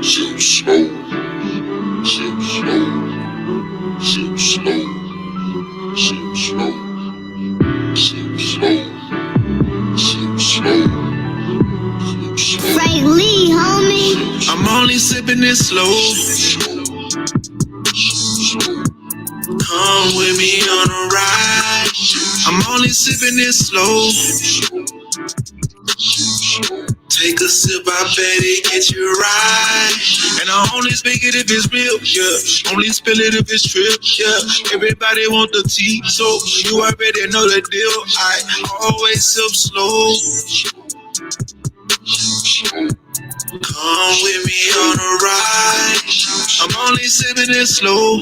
Sip slow, sip slow, sip slow, sip slow, sip slow, sip slow, sip slow. Frank Lee, homie. I'm only sipping it slow. Come with me on a ride. I'm only sipping it slow. Take a sip, I bet it gets you right. And I only speak it if it's real, yeah. Only spill it if it's true, yeah. Everybody want the tea, so you already know the deal. I always sip slow. Come with me on a ride. I'm only sipping it slow.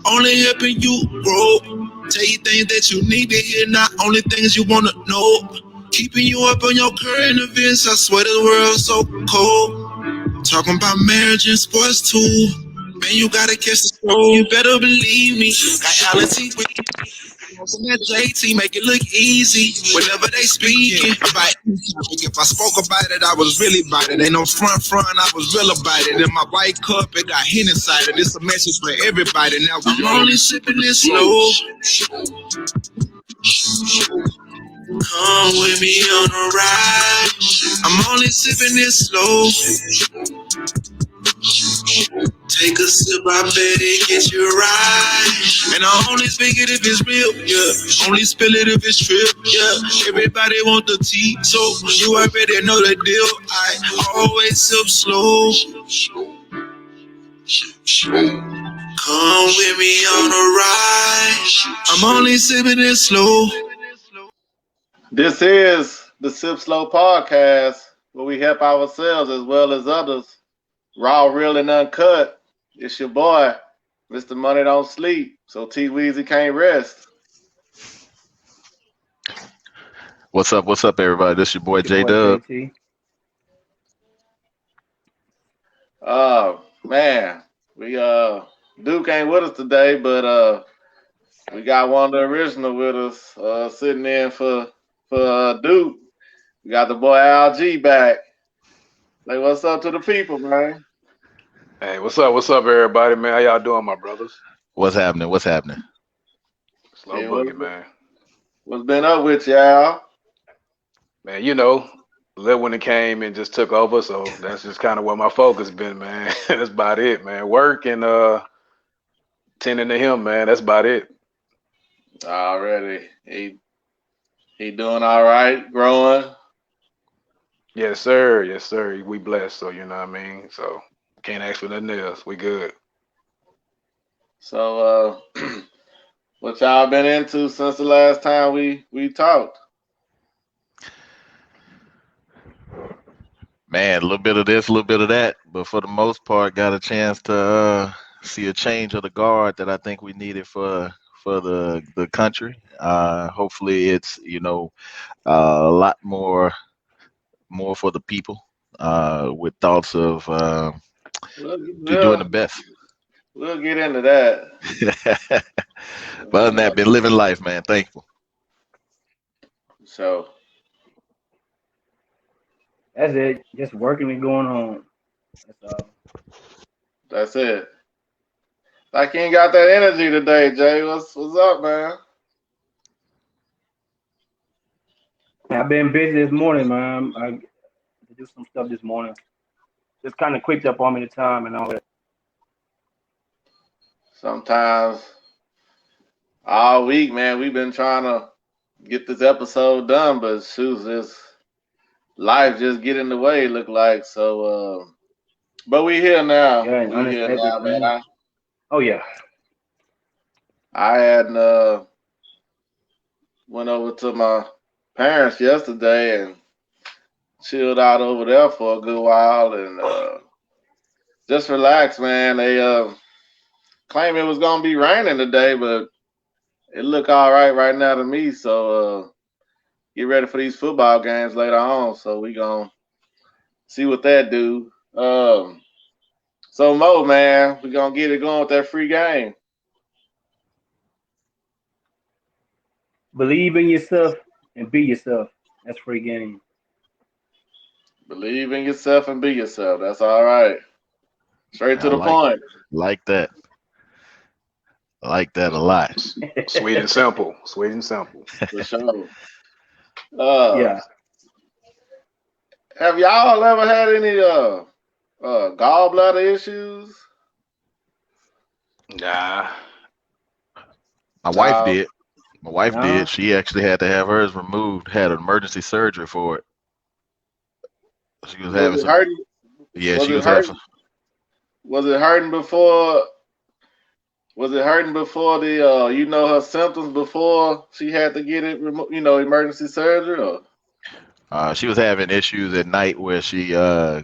Only helping you grow. Tell you things that you need to hear, not only things you wanna know. Keeping you up on your current events, I swear the world's so cold. Talking about marriage and sports too. Man, you gotta catch the show. You better believe me. Got Alexi with that JT, make it look easy. Whenever they speaking about if I spoke about it, I was really about it. Ain't no front, I was real about it. In my white cup, it got Hen inside it. It's a message for everybody. Now I'm only sipping this slow. Come with me on a ride. I'm only sipping this slow. Take a sip, I bet it gets you right. And I only speak it if it's real, yeah. Only spill it if it's true, yeah. Everybody want the tea, so you already know the deal. I always sip slow. Come with me on a ride. I'm only sipping it slow. This is the Sip Slow podcast where we help ourselves as well as others. Raw, real, and uncut. It's your boy, Mr. Money Don't Sleep, so T Weezy can't rest. What's up, everybody? This your boy J Dub. Man, we Duke ain't with us today, but we got one of the original with us, sitting in for Duke. We got the boy LG back. Like, what's up to the people, man? Hey, what's up, everybody, man? How y'all doing, my brothers? What's happening? Slow boogie, man. What's been up with y'all? Man, you know, Lil when it came and just took over, so that's just kind of where my focus been, man. That's about it, man. Work and tending to him, man. That's about it. Already, he doing all right, growing. Yes, sir. Yes, sir. We blessed, so you know what I mean. So can't ask for nothing else. We good. So, what y'all been into since the last time we talked? Man, a little bit of this, a little bit of that, but for the most part, got a chance to see a change of the guard that I think we needed for the country. Hopefully, it's a lot more for the people, with thoughts of doing the best. We'll get into that. But other than that, been living life, man. Thankful. So that's it. Just working and going home. That's all. That's it. Like you ain't got that energy today, Jay. What's up, man? I've been busy this morning, man. I did some stuff this morning. Just kind of quicked up on me the time and all that. Sometimes all week, man, we've been trying to get this episode done, but shoot, this life just get in the way. Look like so. But we here now. Yeah, we here now, man. Oh yeah. I had went over to my parents yesterday and chilled out over there for a good while and just relaxed, man. They claim it was gonna be raining today, but it look all right now to me. So get ready for these football games later on. So we gonna see what that do. So Mo, man, we gonna get it going with that free game. Believe in yourself and be yourself. That's free game. Believe in yourself and be yourself. That's all right. Straight to I the point. like that. I like that a lot. Sweet and simple. Sweet and simple. For sure. Uh, Yeah. have y'all ever had any gallbladder issues? Nah. My wife No. did. My wife No. did. She actually had to have hers removed. Had an emergency surgery for it. She was Was having it some. hurting? Yeah, Was she it was having. hurting? Was it hurting before? Was it hurting before the her symptoms before she had to get it removed? Emergency surgery. Or? She was having issues at night where she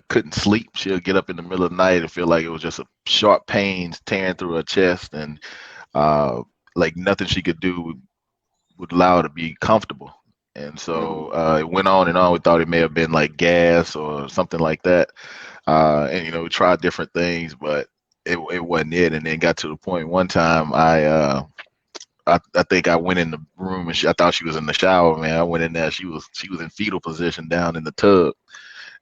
couldn't sleep. She'll get up in the middle of the night and feel like it was just a sharp pains tearing through her chest, and uh, like nothing she could do would allow her to be comfortable. And so it went on and on. We thought it may have been like gas or something like that. And we tried different things, but it wasn't it. And then got to the point one time I think I went in the room and I thought she was in the shower, man. I went in there, she was in fetal position down in the tub.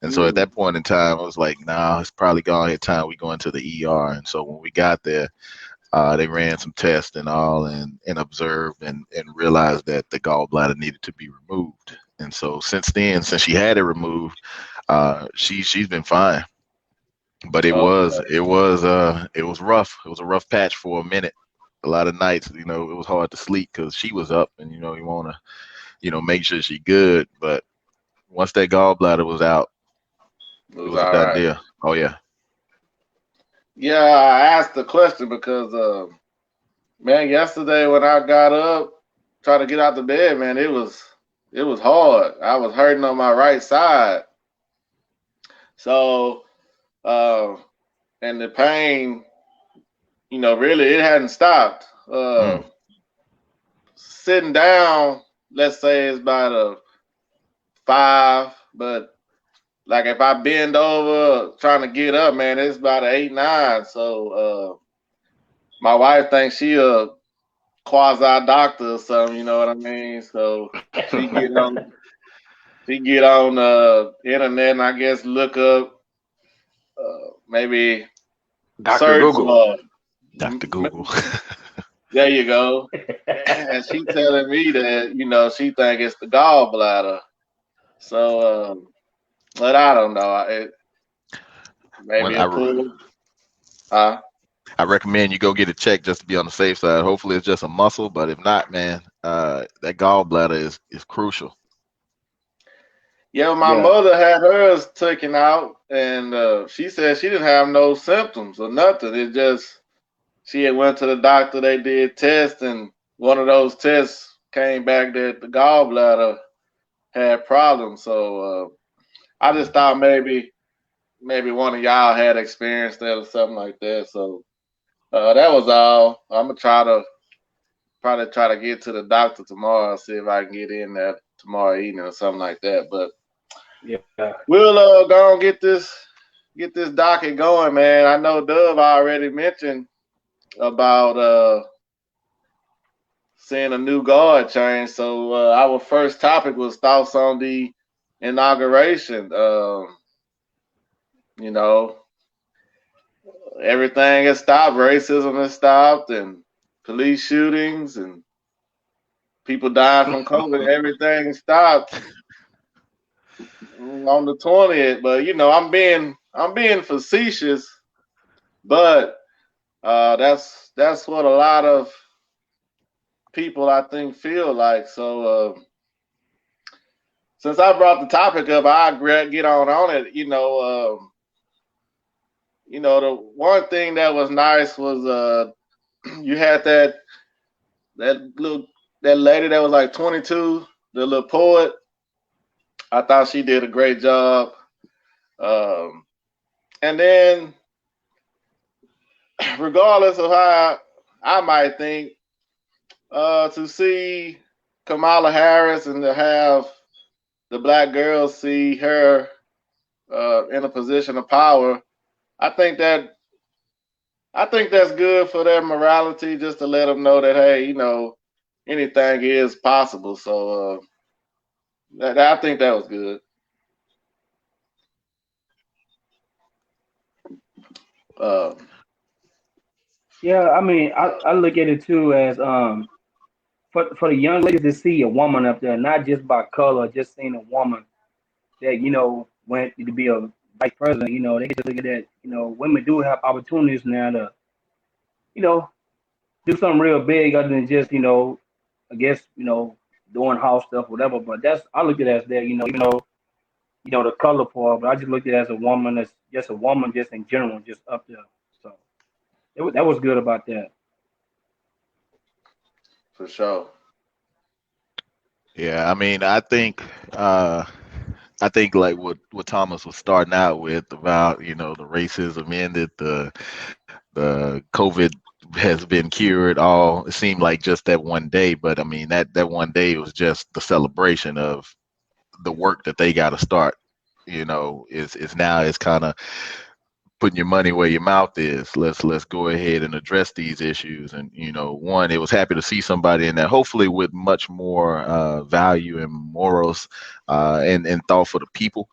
And so at that point in time, I was like, nah, it's probably gone here time we go into the ER. And so when we got there, they ran some tests and all and observed and realized that the gallbladder needed to be removed. And so since then, since she had it removed, she's been fine. But it Okay. was rough. It was a rough patch for a minute. A lot of nights, it was hard to sleep because she was up, and you want to, make sure she good. But once that gallbladder was out, It it was was a all done right. deal. Oh yeah. Yeah, I asked the question because, man, yesterday when I got up, trying to get out the bed, man, it was hard. I was hurting on my right side. So, and the pain, really it hadn't stopped. Mm. Sitting down, let's say it's about a 5, but like if I bend over trying to get up, man, it's about an 8, 9. So, my wife thinks she a quasi doctor or something, you know what I mean? So she get on internet and I guess look up maybe Dr. search Google. Dr. Google. there you go. And she telling me that, she think it's the gallbladder. So but I don't know. When Maybe a pull. Huh? I recommend you go get it checked just to be on the safe side. Hopefully it's just a muscle, but if not, man, that gallbladder is crucial. Yeah, my Yeah. mother had hers taken out, and she said she didn't have no symptoms or nothing. It just she had went to the doctor. They did tests, and one of those tests came back that the gallbladder had problems. So I just thought maybe one of y'all had experienced that or something like that. So that was all. I'm gonna probably try to get to the doctor tomorrow. See if I can get in there tomorrow evening or something like that. But Yeah. we'll go and get this docket going, man. I know Dove already mentioned about seeing a new guard change. So our first topic was thoughts on the inauguration. You know, everything has stopped. Racism has stopped, and police shootings and people dying from COVID. Everything stopped on the 20th. But I'm being facetious, but that's what a lot of people I think feel like. So since I brought the topic up, I get on it. The one thing that was nice was you had that lady that was like 22, the little poet. I thought she did a great job. And then, regardless of how I might think, to see Kamala Harris and to have the black girls see her in a position of power, I think that's good for their morality, just to let them know that hey, anything is possible. So I think that was good. Um, Yeah, I mean, I look at it too as for the young ladies to see a woman up there, not just by color, just seeing a woman that went to be a vice president. They just look at that. Women do have opportunities now to you know do something real big other than just I guess doing house stuff, whatever. But that's I look at it as that. Even though the color part, but I just looked at it as a woman that's just a woman, just in general, just up there. So that was good about that. for sure. Yeah, I mean, I think like what Thomas was starting out with about the racism ended, the COVID has been cured. All it seemed like just that one day, but I mean that one day was just the celebration of the work that they got to start. Is now it's kind of putting your money where your mouth is. Let's go ahead and address these issues. And one, it was happy to see somebody in there, hopefully with much more value and morals and thought for the people.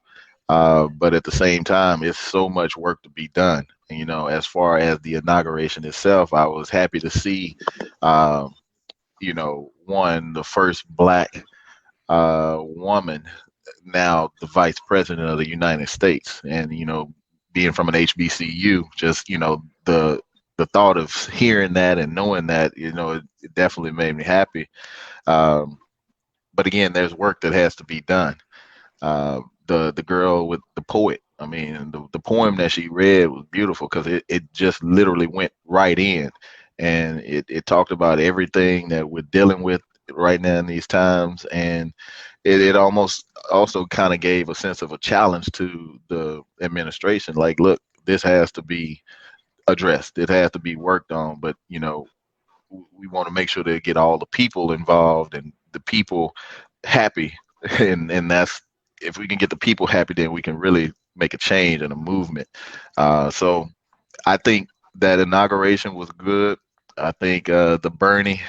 But at the same time, it's so much work to be done. And, as far as the inauguration itself, I was happy to see, um, one, the first black woman, now the vice president of the United States. And, being from an HBCU, just, the thought of hearing that and knowing that, it definitely made me happy. Um, but again, there's work that has to be done. The girl with the poet. I mean, the poem that she read was beautiful because it just literally went right in, and it talked about everything that we're dealing with right now in these times, and it almost also kind of gave a sense of a challenge to the administration. Like, look, this has to be addressed. It has to be worked on, but we want to make sure to get all the people involved and the people happy, and that's if we can get the people happy, then we can really make a change and a movement. So I think that inauguration was good. I think the Bernie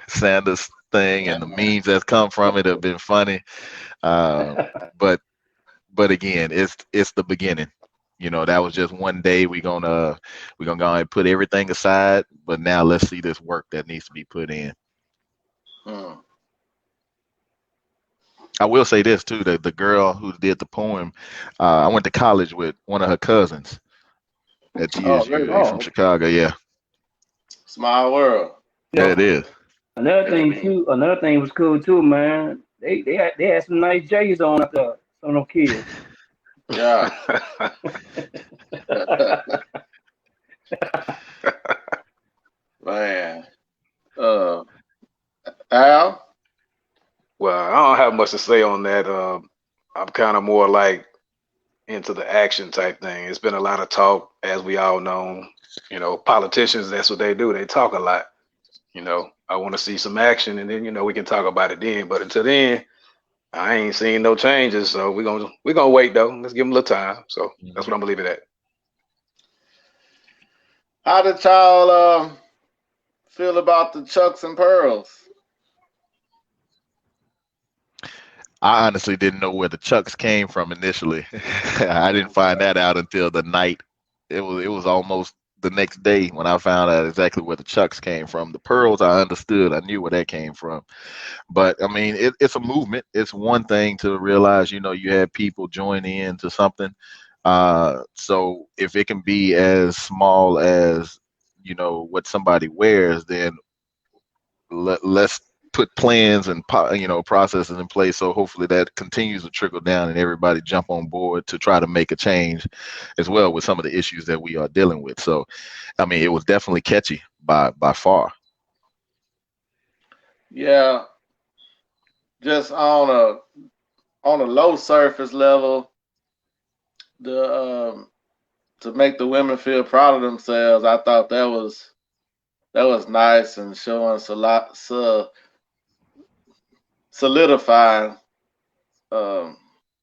Sanders thing and the memes that's come from it have been funny. Uh, but again, it's the beginning. That was just one day. We're gonna go ahead and put everything aside. But now let's see this work that needs to be put in. Hmm. I will say this too: that the girl who did the poem, I went to college with one of her cousins at Oh, TSU. really? He's from Chicago. Yeah, Small world. yeah, it is. Another thing was cool too, man. They had some nice J's on up there. Some of them kids. Yeah. Man. Uh, Al? Well, I don't have much to say on that. I'm kind of more like into the action type thing. It's been a lot of talk, as we all know. Politicians, that's what they do. They talk a lot. I want to see some action, and then we can talk about it then. But until then, I ain't seen no changes. So we're gonna wait though. Let's give them a little time. So that's what I'm gonna leave it at. How did y'all feel about the Chucks and Pearls? I honestly didn't know where the Chucks came from initially. I didn't find that out until the night. It was almost the next day when I found out exactly where the Chucks came from. The Pearls, I understood. I knew where that came from. But I mean, it's a movement. It's one thing to realize, you have people join in to something. So if it can be as small as, what somebody wears, then let's put plans and processes in place, so hopefully that continues to trickle down and everybody jump on board to try to make a change as well with some of the issues that we are dealing with. So I mean, it was definitely catchy by far. Yeah, just on a low surface level, the to make the women feel proud of themselves, I thought that was nice and showing solidifying. Um,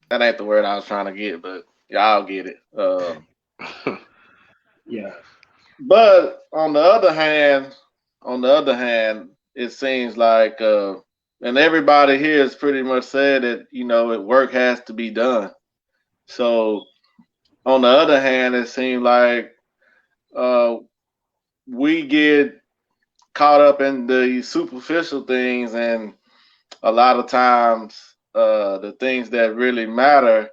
that ain't the word I was trying to get, but y'all get it. Yeah. But on the other hand, it seems like, and everybody here has pretty much said that work has to be done. So on the other hand, it seemed like we get caught up in the superficial things, and a lot of times the things that really matter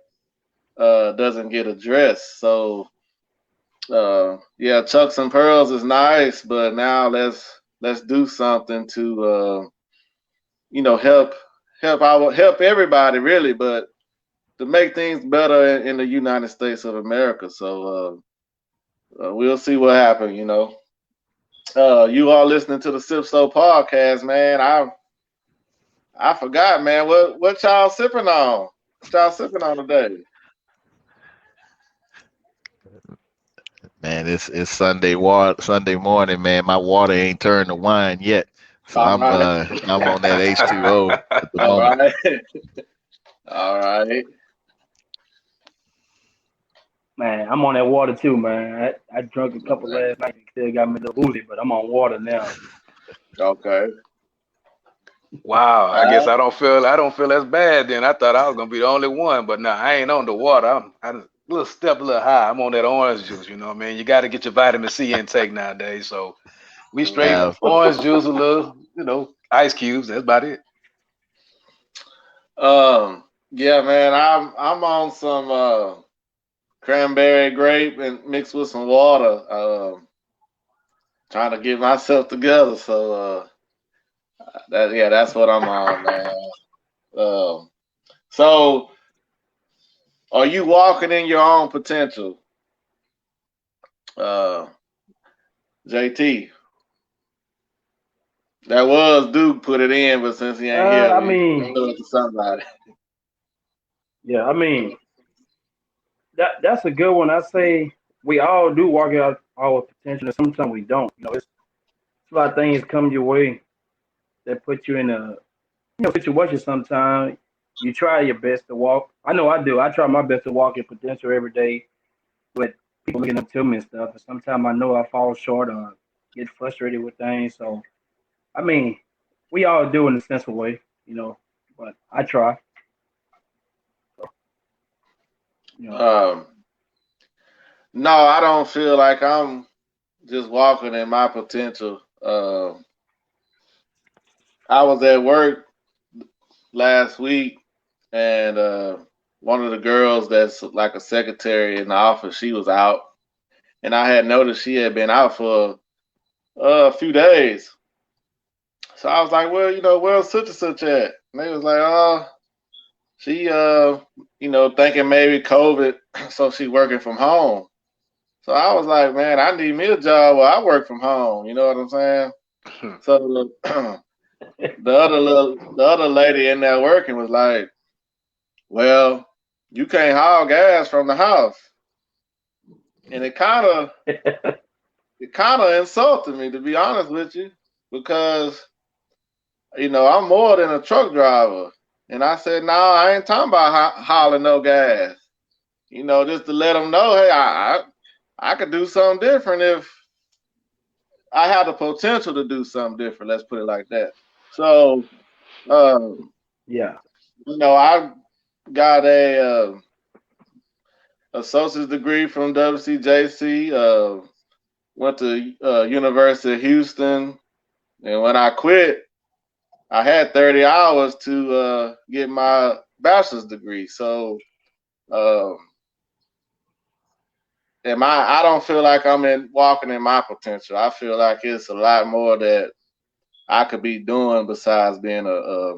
doesn't get addressed. So yeah, Chucks and Pearls is nice, but now let's do something to help everybody really, but to make things better in the United States of America. So we'll see what happens. You all listening to the Sip So podcast, man. I forgot, man. What y'all sipping on? What y'all sipping on today? Man, it's Sunday morning, man. My water ain't turned to wine yet, so All I'm right, I'm on that H2O at the all moment. right, all right. Man, I'm on that water too, man. I drank a couple last night and still got me a little woozy, but I'm on water now. Okay. Wow, I guess All I don't feel as bad then. I thought I was gonna be the only one, but no, I ain't on the water. I'm a little step a little high. I'm on that orange juice, you know what I mean? You got to get your vitamin C intake nowadays. So we straight Yeah, orange juice, a little, ice cubes. That's about it. yeah, man. I'm on some cranberry grape and mixed with some water. Trying to get myself together. So that's what I'm on, man. So are you walking in your own potential, uh, JT? That was Duke put it in, but since he ain't here, I we mean, throw it to somebody. yeah, I mean that's a good one. I say we all do walk out our potential, and sometimes we don't. It's a lot of things come your way that put you in a situation. Sometimes you try your best to walk. I know I do. I try my best to walk in potential every day with people looking up to me and stuff. And sometimes I know I fall short or get frustrated with things. So I mean, we all do in a sense of way, but I try. So, you know. Um, no, I don't feel like I'm just walking in my potential. I was at work last week, and one of the girls that's like a secretary in the office, she was out, and I had noticed she had been out for a few days. So I was like, well, where's such and such at? And they was like, oh, she, thinking maybe COVID, so she working from home. So I was like, man, I need me a job where I work from home. You know what I'm saying? So the other lady in there working was like, well, you can't haul gas from the house, and it kind of insulted me, to be honest with you, because I'm more than a truck driver. And I said, no, I ain't talking about hauling no gas. Just to let them know, hey, I could do something different if I had the potential to do something different. Let's put it like that. So, Yeah. I got a associate's degree from WCJC. Went to University of Houston, and when I quit, I had 30 hours to get my bachelor's degree. So, um, I don't feel like I'm walking in my potential. I feel like it's a lot more that I could be doing besides being a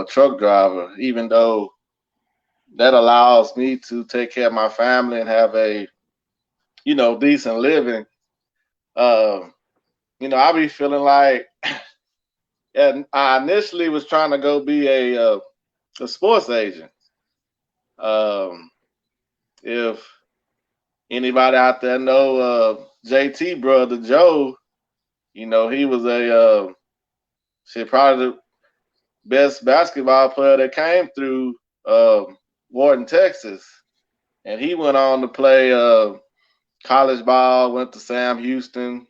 truck driver, even though that allows me to take care of my family and have a, decent living. I be feeling like, and I initially was trying to go be a sports agent. Um, if anybody out there know JT brother Joe, he was probably the best basketball player that came through Wharton, Texas, and he went on to play college ball. Went to Sam Houston.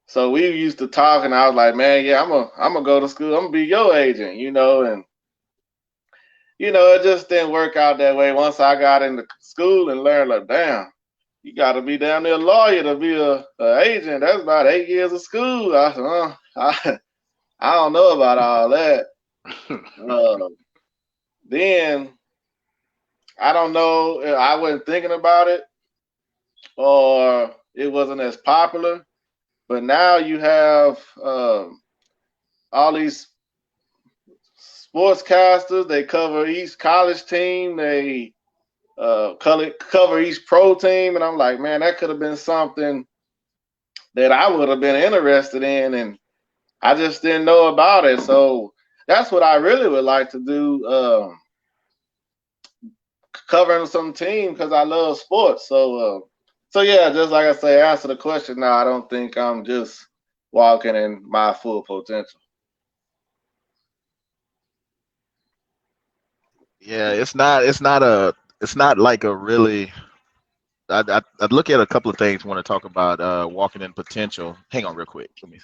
So we used to talk, and I was like, man, yeah, I'm gonna go to school. I'm gonna be your agent, and it just didn't work out that way. Once I got into school and learned, like, damn, you got to be down there a lawyer to be a agent. That's about 8 years of school. I don't know about all that. Then I don't know. I wasn't thinking about it, or it wasn't as popular. But now you have all these sportscasters. They cover each college team. They cover each pro team, and I'm like, man, that could have been something that I would have been interested in, and I just didn't know about it. So that's what I really would like to do, covering some team because I love sports. So yeah, just like I say, answer the question. Now I don't think I'm just walking in my full potential. Yeah, it's not like a really. I'd look at a couple of things when I talk about walking in potential. Hang on, real quick. Let me.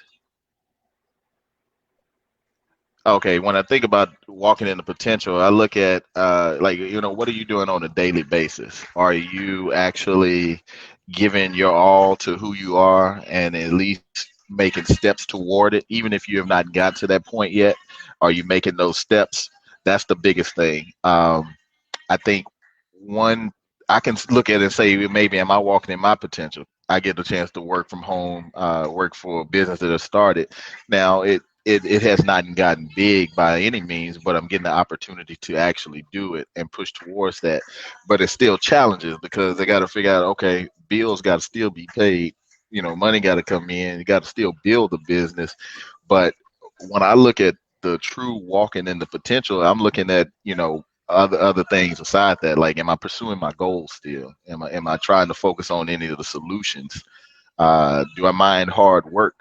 Okay, when I think about walking into potential, I look at like what are you doing on a daily basis? Are you actually giving your all to who you are and at least making steps toward it, even if you have not got to that point yet? Are you making those steps? That's the biggest thing. I think one I can look at it and say maybe am I walking in my potential? I get the chance to work from home, work for a business that has started. Now it has not gotten big by any means, but I'm getting the opportunity to actually do it and push towards that. But it's still challenges because they got to figure out, okay, bills got to still be paid. Money got to come in. You got to still build the business. But when I look at the true walking in the potential, I'm looking at, other things aside that. Like, am I pursuing my goals still? Am I trying to focus on any of the solutions? Do I mind hard work?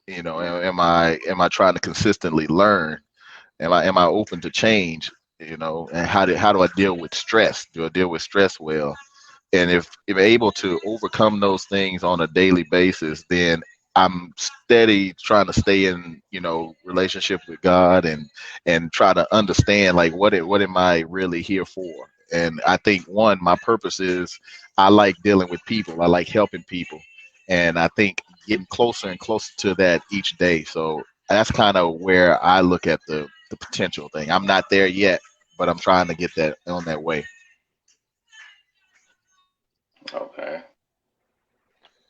Am I trying to consistently learn? Am I open to change? And how do I deal with stress? Do I deal with stress well? And if able to overcome those things on a daily basis, then I'm steady trying to stay in relationship with God and try to understand like what am I really here for. And I think my purpose is I like dealing with people. I like helping people, and I think getting closer and closer to that each day. So that's kind of where I look at the potential thing. I'm not there yet, but I'm trying to get that on that way. Okay.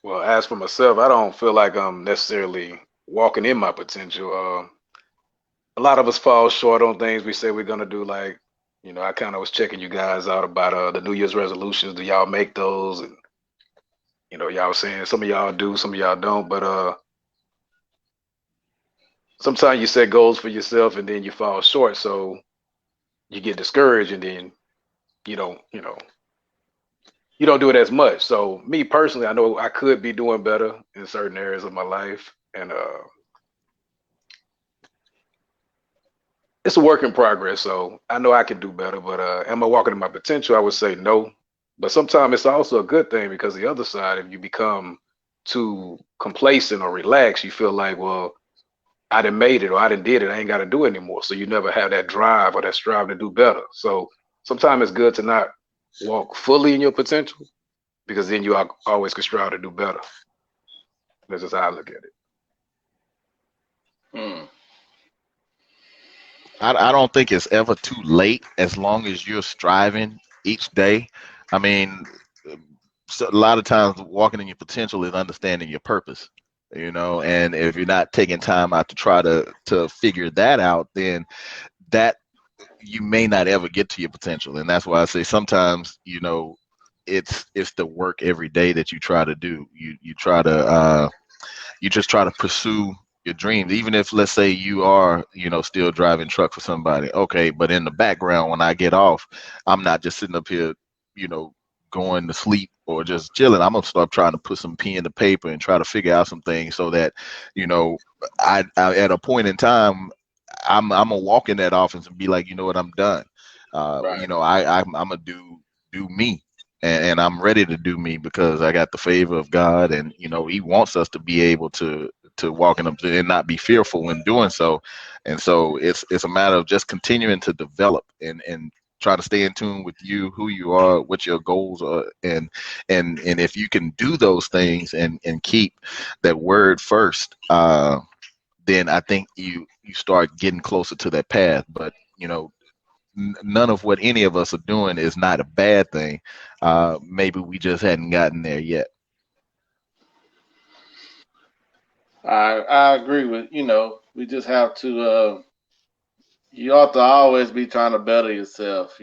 Well, as for myself, I don't feel like I'm necessarily walking in my potential. A lot of us fall short on things we say we're gonna do. Like, I kind of was checking you guys out about the New Year's resolutions. Do y'all make those? And y'all was saying some of y'all do, some of y'all don't. But sometimes you set goals for yourself and then you fall short, so you get discouraged, and then you don't, you know, you don't do it as much. So me personally, I know I could be doing better in certain areas of my life, and it's a work in progress. So I know I can do better, but am I walking in my potential? I would say no. But sometimes it's also a good thing, because the other side, if you become too complacent or relaxed, you feel like, well, I done made it, or I done did it, I ain't got to do it anymore. So you never have that drive or that strive to do better. So sometimes it's good to not walk fully in your potential, because then you always can strive to do better. That's just how I look at it. Hmm. I don't think it's ever too late as long as you're striving each day. I mean, so a lot of times walking in your potential is understanding your purpose, and if you're not taking time out to try to figure that out, then that you may not ever get to your potential. And that's why I say sometimes, it's the work every day that you try to do. You try to you just try to pursue your dreams, even if, let's say, you are still driving truck for somebody. Okay, but in the background, when I get off, I'm not just sitting up here you know going to sleep or just chilling. I'm gonna start trying to put some pen to paper and try to figure out some things, so that you know I at a point in time, I'm gonna walk in that office and be like, you know what, I'm done. Right. I'm gonna do me, and I'm ready to do me, because I got the favor of God, and He wants us to be able to walk in them and not be fearful when doing so. And so it's a matter of just continuing to develop and try to stay in tune with you, who you are, what your goals are, and if you can do those things and keep that word first, then I think you start getting closer to that path. But none of what any of us are doing is not a bad thing. Maybe we just hadn't gotten there yet. I agree with we just have to you ought to always be trying to better yourself,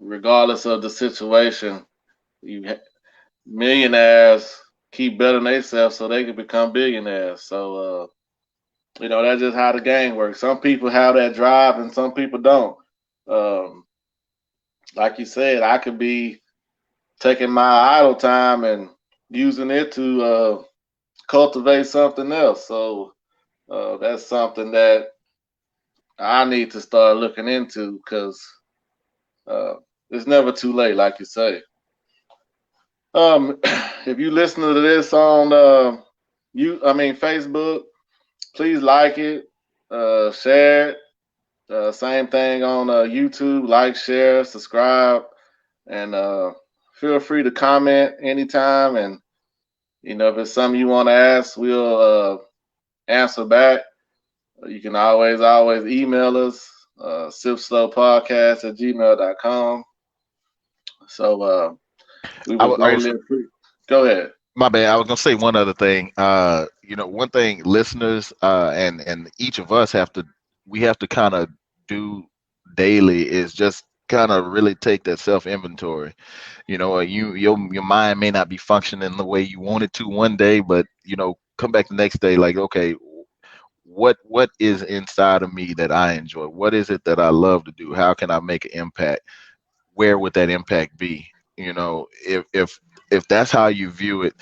regardless of the situation. Millionaires keep bettering themselves so they can become billionaires. So that's just how the game works. Some people have that drive and some people don't. Um, like you said, I could be taking my idle time and using it to cultivate something else. So that's something that I need to start looking into because uh, it's never too late, like you say. If you listen to this on Facebook, please like it, share it. Same thing on YouTube, like, share, subscribe, and feel free to comment anytime. And if it's something you want to ask, we'll answer back. You can always email us, sipslowpodcast@gmail.com. So we I, would wa- I was greatly appreciate. Go ahead. My bad. I was gonna say one other thing. One thing listeners and each of us we have to kind of do daily is just kind of really take that self inventory. Your mind may not be functioning the way you want it to one day, but come back the next day like, okay, what is inside of me that I enjoy? What is it that I love to do? How can I make an impact? Where would that impact be? If that's how you view it,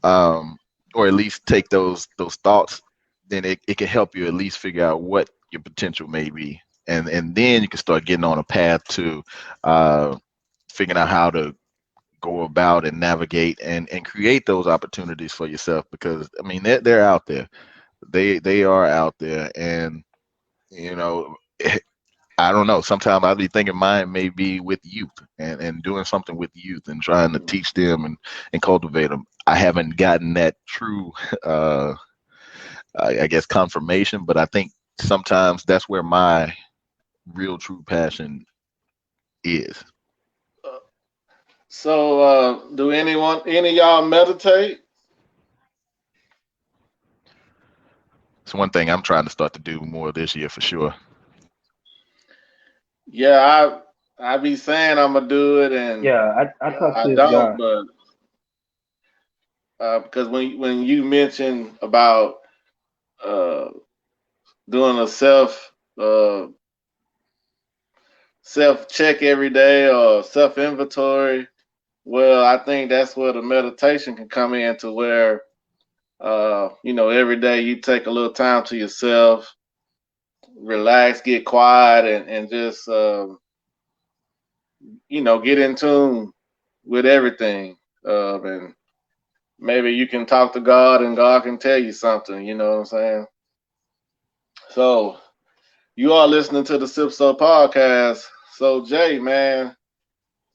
or at least take those thoughts, then it can help you at least figure out what your potential may be, and then you can start getting on a path to uh, figuring out how to go about and navigate and create those opportunities for yourself, because I mean they're out there. They are out there, and you know I don't know. Sometimes I'll be thinking mine may be with youth and doing something with youth and trying to teach them and cultivate them. I haven't gotten that true, uh, I guess, confirmation, but I think sometimes that's where my real true passion is. So do any of y'all meditate? It's one thing I'm trying to start to do more this year for sure. Yeah, I be saying I'm gonna do it, and Yeah, I talked I to this don't. guy. But because when you mentioned about uh, doing a self check every day or self inventory, well, I think that's where the meditation can come in, to where every day you take a little time to yourself, relax, get quiet, and just get in tune with everything. And maybe you can talk to God and God can tell you something, you know what I'm saying? So you are listening to the Sip So podcast. So Jay, man,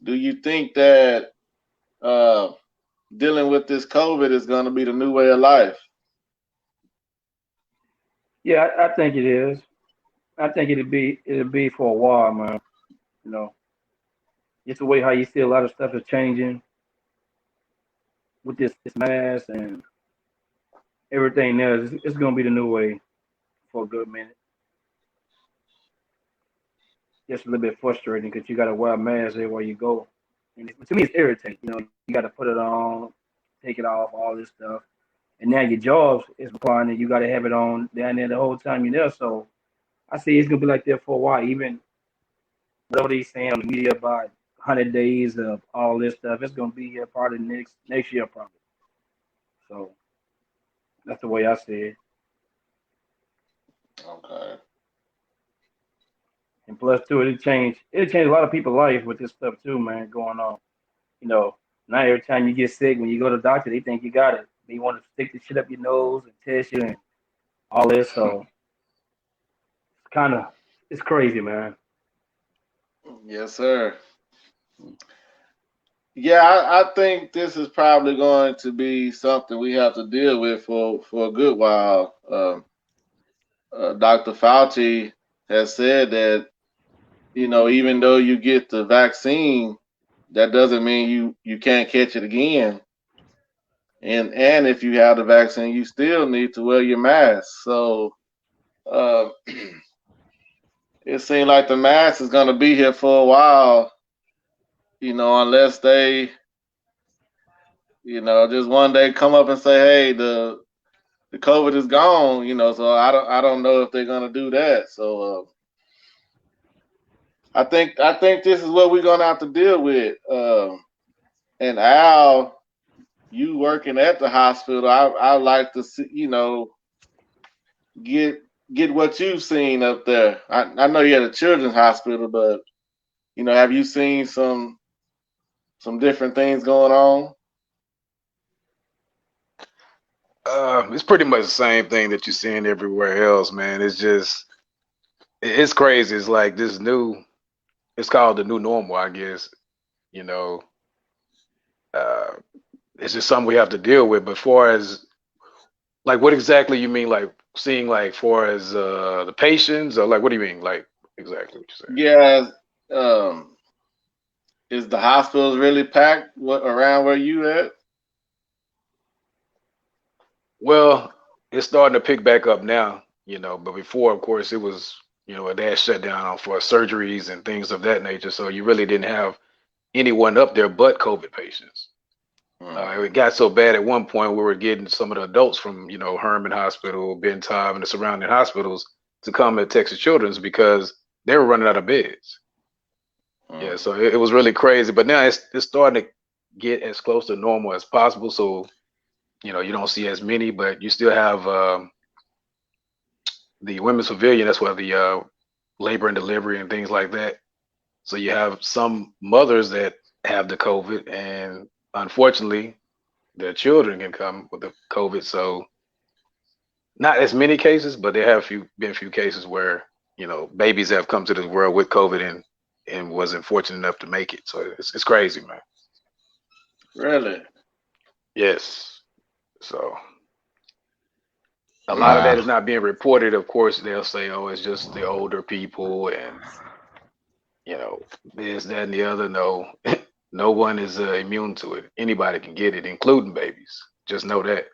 do you think that uh, dealing with this COVID is going to be the new way of life? Yeah, I think it is. I think it'll be for a while, man. You know, just the way how you see a lot of stuff is changing with this mask and everything else. It's gonna be the new way for a good minute. Just a little bit frustrating because you got to wear a mask everywhere you go, and to me it's irritating. You got to put it on, take it off, all this stuff, and now your jobs is requiring that you got to have it on down there the whole time you're there. So I see it's gonna be like that for a while. Even whatever they saying on the media about 100 days of all this stuff, it's gonna be here probably next year probably. So that's the way I see it. Okay. And plus too, it changed a lot of people's life with this stuff too, man, going on. You know, now every time you get sick, when you go to the doctor, they think you got it. They want to stick the shit up your nose and test you and all this. So it's kind of it's crazy, man. Yes, sir. Yeah, I think this is probably going to be something we have to deal with for a good while. Dr. Fauci has said that, even though you get the vaccine, that doesn't mean you can't catch it again. And if you have the vaccine, you still need to wear your mask. So uh, it seems like the mask is going to be here for a while, unless they, just one day come up and say, hey, the COVID is gone, so I don't know if they're going to do that. So I think this is what we're going to have to deal with. And Al, you working at the hospital, I like to see, get get what you've seen up there. I know you're at a children's hospital, but have you seen some different things going on? It's pretty much the same thing that you're seeing everywhere else, man. It's crazy. It's like this new. It's called the new normal, I guess. You know, uh, it's just something we have to deal with. But far as like, what exactly you mean? Like seeing like far as the patients, or like what do you mean? Like exactly what you're saying? Yeah. Is the hospitals really packed around where you at? Well, it's starting to pick back up now, but before, of course, it was, they had shut down for surgeries and things of that nature. So you really didn't have anyone up there but COVID patients. It got so bad at one point we were getting some of the adults from, Herman Hospital, Ben Taub, and the surrounding hospitals to come to Texas Children's because they were running out of beds. Yeah, so it was really crazy. But now it's starting to get as close to normal as possible. So you don't see as many, but you still have the women's pavilion. That's where the labor and delivery and things like that. So you have some mothers that have the COVID, and unfortunately, their children can come with the COVID. So not as many cases, but there have been a few cases where babies have come to this world with COVID and wasn't fortunate enough to make it. So it's crazy, man. Really? Yes. So a lot of that is not being reported. Of course, they'll say, "Oh, it's just the older people," and this, that, and the other. No, no one is immune to it. Anybody can get it, including babies. Just know that.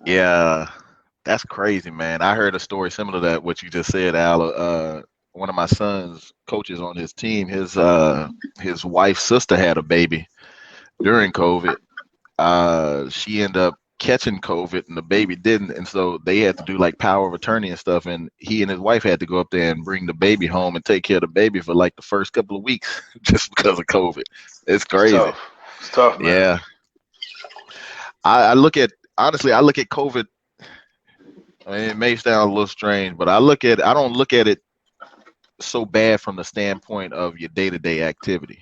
Yeah, that's crazy, man. I heard a story similar to that, what you just said, Al. One of my son's coaches on his team, his wife's sister had a baby during COVID. She ended up catching COVID and the baby didn't, and so they had to do like power of attorney and stuff, and he and his wife had to go up there and bring the baby home and take care of the baby for like the first couple of weeks just because of COVID. It's crazy. It's tough, man. Yeah. I look at COVID. I mean, it may sound a little strange, but I don't look at it so bad from the standpoint of your day-to-day activity.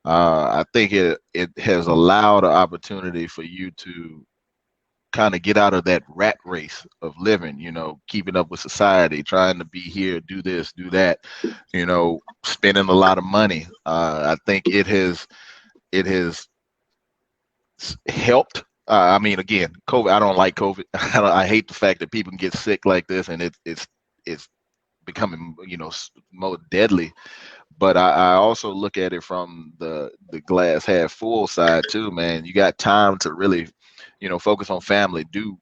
I think it has allowed an opportunity for you to kind of get out of that rat race of living, keeping up with society, trying to be here, do this, do that, spending a lot of money. I think it has helped. I mean, again, COVID. I don't like COVID. I hate the fact that people can get sick like this, and it's becoming more deadly. But I also look at it from the glass half full side too, man. You got time to really, focus on family, do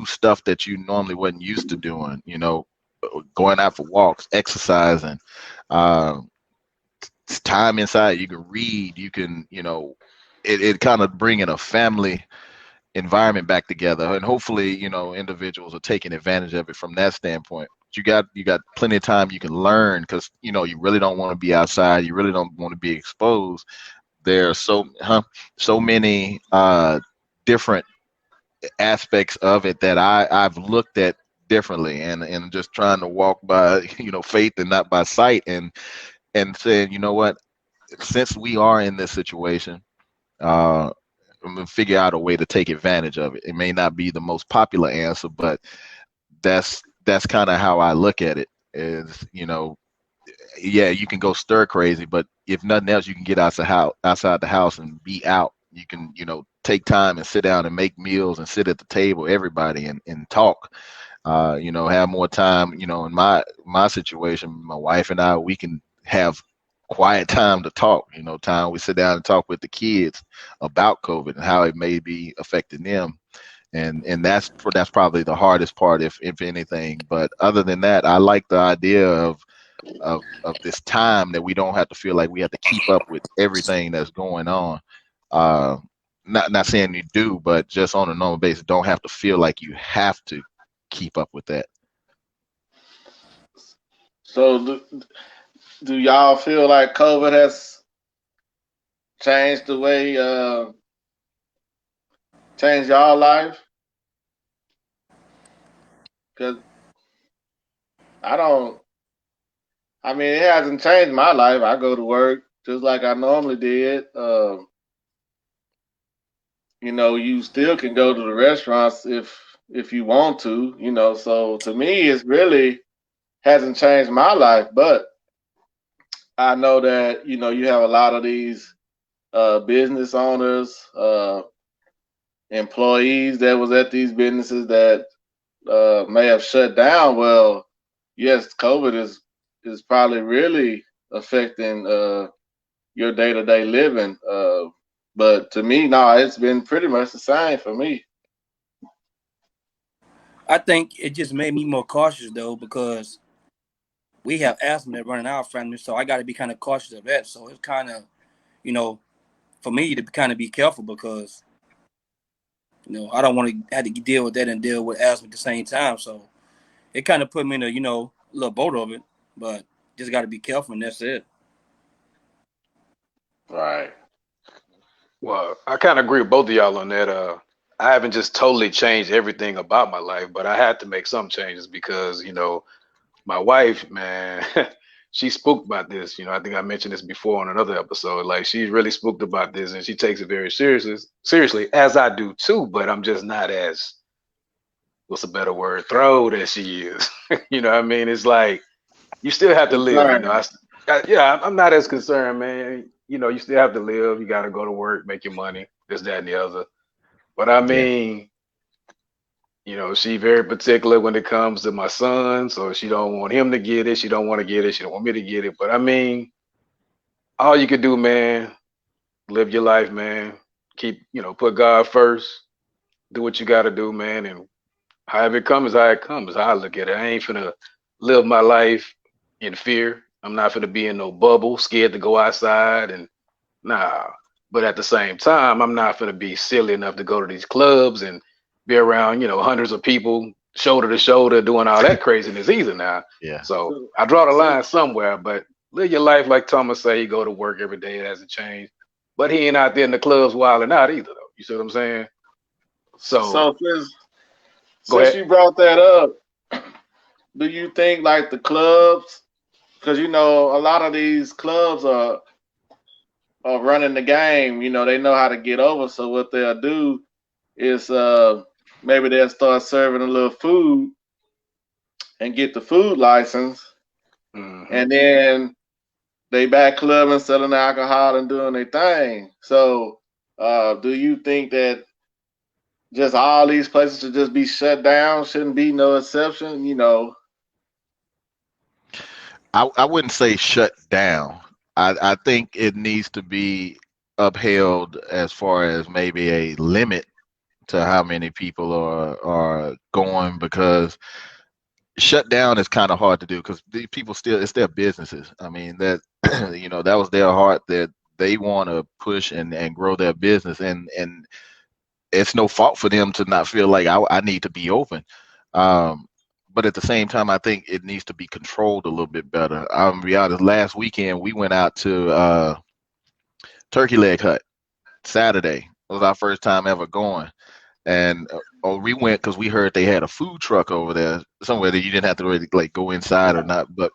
stuff that you normally wasn't used to doing, going out for walks, exercising, time inside. You can read, you can, it kind of bringing a family environment back together, and hopefully, individuals are taking advantage of it from that standpoint. You got plenty of time you can learn because you really don't want to be outside. You really don't want to be exposed. There are so many different aspects of it that I've looked at differently, and just trying to walk by faith and not by sight, and saying, what, since we are in this situation, I'm gonna figure out a way to take advantage of it. It may not be the most popular answer, but that's kind of how I look at it. is, yeah, you can go stir crazy, but if nothing else, you can get outside the house and be out. You can, take time and sit down and make meals and sit at the table, everybody, and talk. Have more time. In my situation, my wife and I, we can have quiet time to talk. Time we sit down and talk with the kids about COVID and how it may be affecting them. And that's probably the hardest part, if anything. But other than that, I like the idea of this time that we don't have to feel like we have to keep up with everything that's going on. Uh, not saying you do, but just on a normal basis, don't have to feel like you have to keep up with that. So do y'all feel like COVID has changed the way changed y'all life? Because I don't. I mean, it hasn't changed my life. I go to work just like I normally did. You still can go to the restaurants if you want to. So to me, it's really hasn't changed my life. But I know that you have a lot of these business owners, employees that was at these businesses that may have shut down. Well, yes, COVID is probably really affecting your day to day living. But to me, no, it's been pretty much the same for me. I think it just made me more cautious though because we have asthma that run in our family, so I got to be kind of cautious of that. So it's kind of, you know, for me to kind of be careful because I don't want to have to deal with that and deal with asthma at the same time. So it kind of put me in a little boat of it, but just got to be careful and that's it. Right. Well, I kind of agree with both of y'all on that. I haven't just totally changed everything about my life, but I had to make some changes because, my wife, man, she spooked about this. I think I mentioned this before on another episode. Like she's really spooked about this and she takes it very seriously, as I do too, but I'm just not as, what's a better word, thrilled as she is. You know what I mean? It's like you still have to live, Concerned. yeah, I'm not as concerned, man. You still have to live. You got to go to work, make your money, this, that, and the other. But I Yeah. mean, she very particular when it comes to my son, so she don't want him to get it. She don't want to get it. She don't want me to get it. But I mean, all you could do, man, live your life, man. Keep, put God first. Do what you got to do, man. And however it comes, how it comes. How I look at it. I ain't finna live my life in fear. I'm not finna be in no bubble, scared to go outside and nah. But at the same time, I'm not finna be silly enough to go to these clubs and be around, hundreds of people shoulder to shoulder doing all that craziness either now. Yeah. So So, I draw the so line somewhere, but live your life like Thomas say, you go to work every day, it hasn't changed. But he ain't out there in the clubs wilding out either though. You see what I'm saying? So so since go since ahead. you brought that up, do you think like the clubs? Because a lot of these clubs are running the game. They know how to get over. So what they'll do is maybe they'll start serving a little food and get the food license, Hmm. and then they back clubbing, selling alcohol, and doing their thing. So, do you think that just all these places should just be shut down? Shouldn't be no exception. I wouldn't say shut down. I think it needs to be upheld as far as maybe a limit to how many people are going, because shut down is kind of hard to do because these people still, it's their businesses. I mean that that was their heart, that they want to push and grow their business, and it's no fault for them to not feel like I need to be open. Um, but at the same time, I think it needs to be controlled a little bit better. I'm gonna be honest. Last weekend, we went out to Turkey Leg Hut Saturday. It was our first time ever going, and we went because we heard they had a food truck over there somewhere that you didn't have to really like go inside or not. But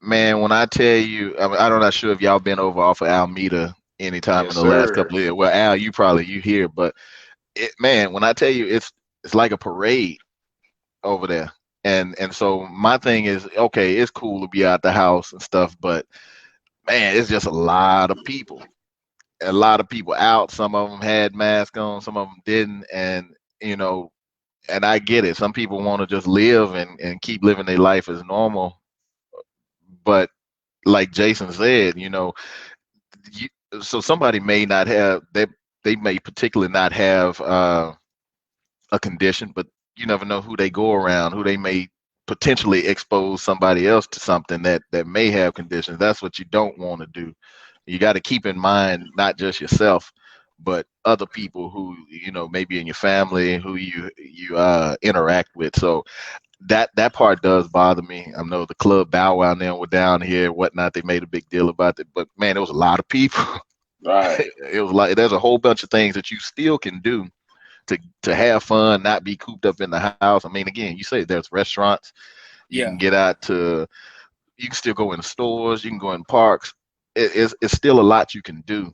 man, when I tell you, I'm not sure if y'all been over off of Alameda anytime Yes, in the last sir. couple of years. Well, Al, you here, but man, when I tell you it's like a parade over there. And so my thing is, okay, it's cool to be out the house and stuff, but man, it's just a lot of people. A lot of people out. Some of them had masks on, some of them didn't, and you know, and I get it. Some people want to just live and keep living their life as normal, but like Jason said, you, so somebody may not have they may particularly not have a condition, but you never know who they go around, who they may potentially expose somebody else to something that may have conditions. That's what you don't want to do. You got to keep in mind not just yourself, but other people who maybe in your family who you interact with. So that part does bother me. I know the club Bow Wow now were down here, whatnot. They made a big deal about it, but man, it was a lot of people. Right. It was like there's a whole bunch of things that you still can do to have fun, not be cooped up in the house. I mean, again, you say there's restaurants, you can Yeah. get out to, you can still go in stores, you can go in parks. It's still a lot you can do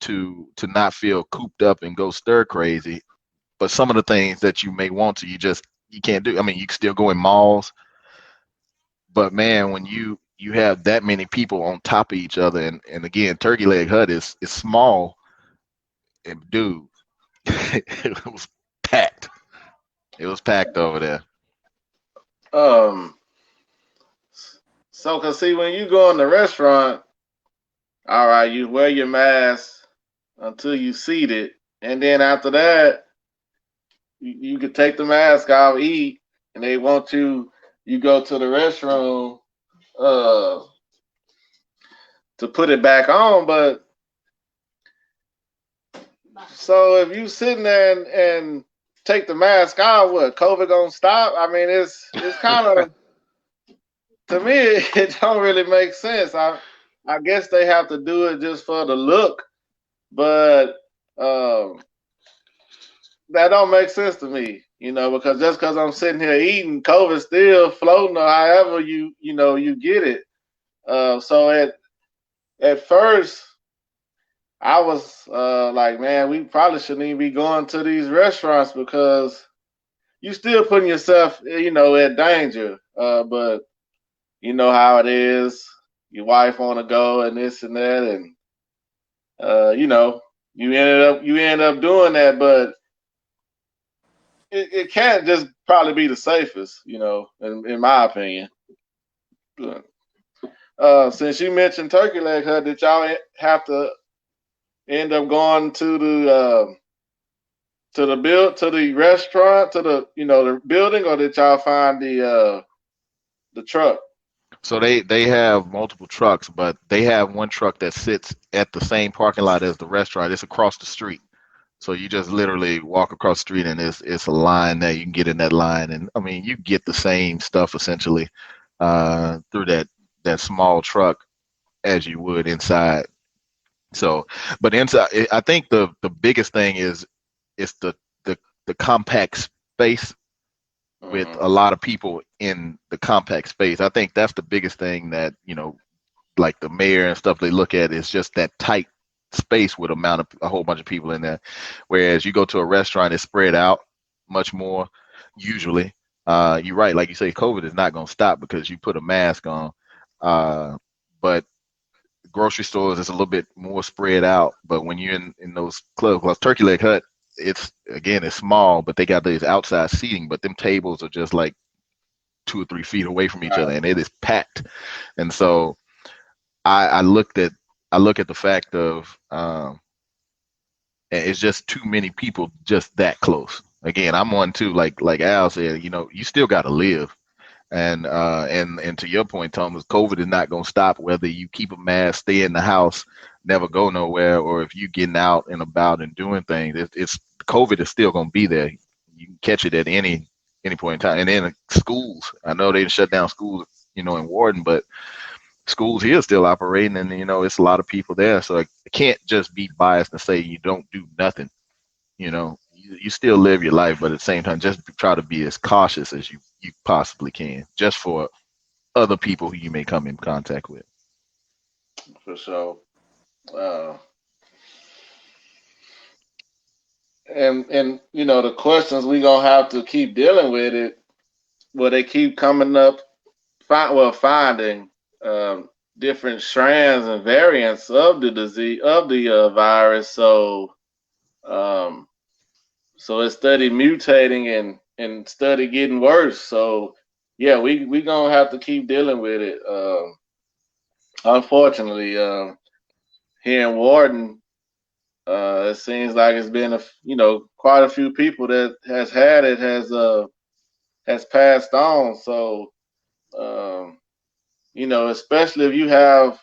to not feel cooped up and go stir crazy. But some of the things that you may want to, you can't do. I mean, you can still go in malls, but man, when you have that many people on top of each other, and again, Turkey Leg Hut is small, and dude, it was packed. It was packed over there. Um. So, cause see, when you go in the restaurant, all right, you wear your mask until you seated, and then after that, you can take the mask off, eat, and they want you go to the restroom uh to put it back on. But so if you sitting there and take the mask off, what COVID gonna stop? I mean, it's kind of to me it don't really make sense. I guess they have to do it just for the look, but um, that don't make sense to me. Because just because I'm sitting here eating, COVID still floating, or however you get it. So at first I was like, man, we probably shouldn't even be going to these restaurants because you still putting yourself, at danger. But you know how it is. Your wife want to go and this and that, and you end up doing that. But it can't just probably be the safest, in my opinion. Since you mentioned Turkey Leg Hut, did y'all have to end up going to the restaurant, to the building, or did y'all find the truck? So they have multiple trucks, but they have one truck that sits at the same parking lot as the restaurant. It's across the street. So you just literally walk across the street and it's a line there. You can get in that line, and I mean you get the same stuff essentially through that small truck as you would inside. So, but inside, I think the biggest thing is the the compact space with Hmm. a lot of people in the compact space. I think that's the biggest thing that like the mayor and stuff they look at is just that tight space with a whole bunch of people in there. Whereas you go to a restaurant, it's spread out much more usually. You're right, like you say, COVID is not going to stop because you put a mask on. But grocery stores is a little bit more spread out. But when you're in those clubs, like Turkey Leg Hut, it's small, but they got these outside seating, but them tables are just like 2 or 3 feet away from each other, Right. and it is packed. And so I look at the fact of it's just too many people just that close. Again, I'm one too. Like Al said, you still got to live. And to your point, Thomas, COVID is not going to stop whether you keep a mask, stay in the house, never go nowhere, or if you getting out and about and doing things. It's COVID is still going to be there. You can catch it at any point in time. And then schools, I know they shut down schools, in Warden, but schools here are still operating, and it's a lot of people there. So I can't just be biased and say you don't do nothing. You still live your life, but at the same time, just try to be as cautious as you possibly can, just for other people who you may come in contact with. For sure. Uh, and the questions we gonna have to keep dealing with it. well, they keep coming up, finding different strands and variants of the disease of the virus. Um, so it's steady mutating and steady getting worse. So yeah, we gonna have to keep dealing with it. Unfortunately, here in Warden, it seems like it's been quite a few people that has had it has passed on. So um, especially if you have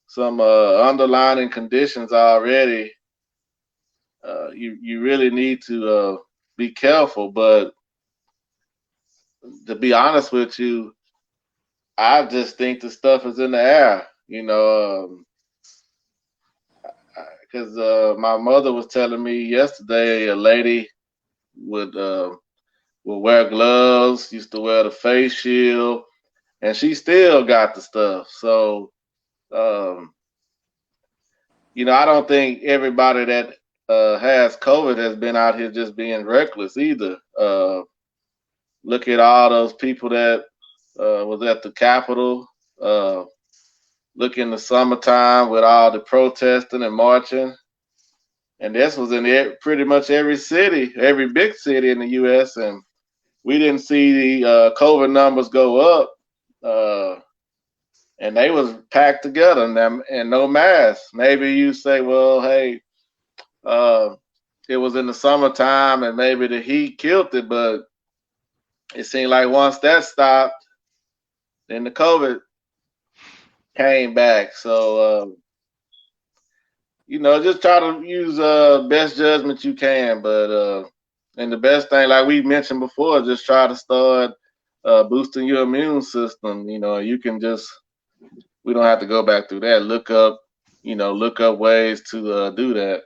some underlying conditions already, you really need to be careful. But to be honest with you, I just think the stuff is in the air. Because my mother was telling me yesterday, a lady would would wear gloves, used to wear the face shield, and she still got the stuff. So, um, I don't think everybody that has COVID has been out here just being reckless either. Look at all those people that was at the Capitol. Look in the summertime with all the protesting and marching. And this was in pretty much every city, every big city in the U.S. And we didn't see the COVID numbers go up. And they was packed together and no masks. Maybe you say, well, hey, it was in the summertime and maybe the heat killed it, but it seemed like once that stopped, then the COVID came back. So, just try to use best judgment you can. But and the best thing, like we mentioned before, just try to start boosting your immune system. You can we don't have to go back through that. Look up ways to do that.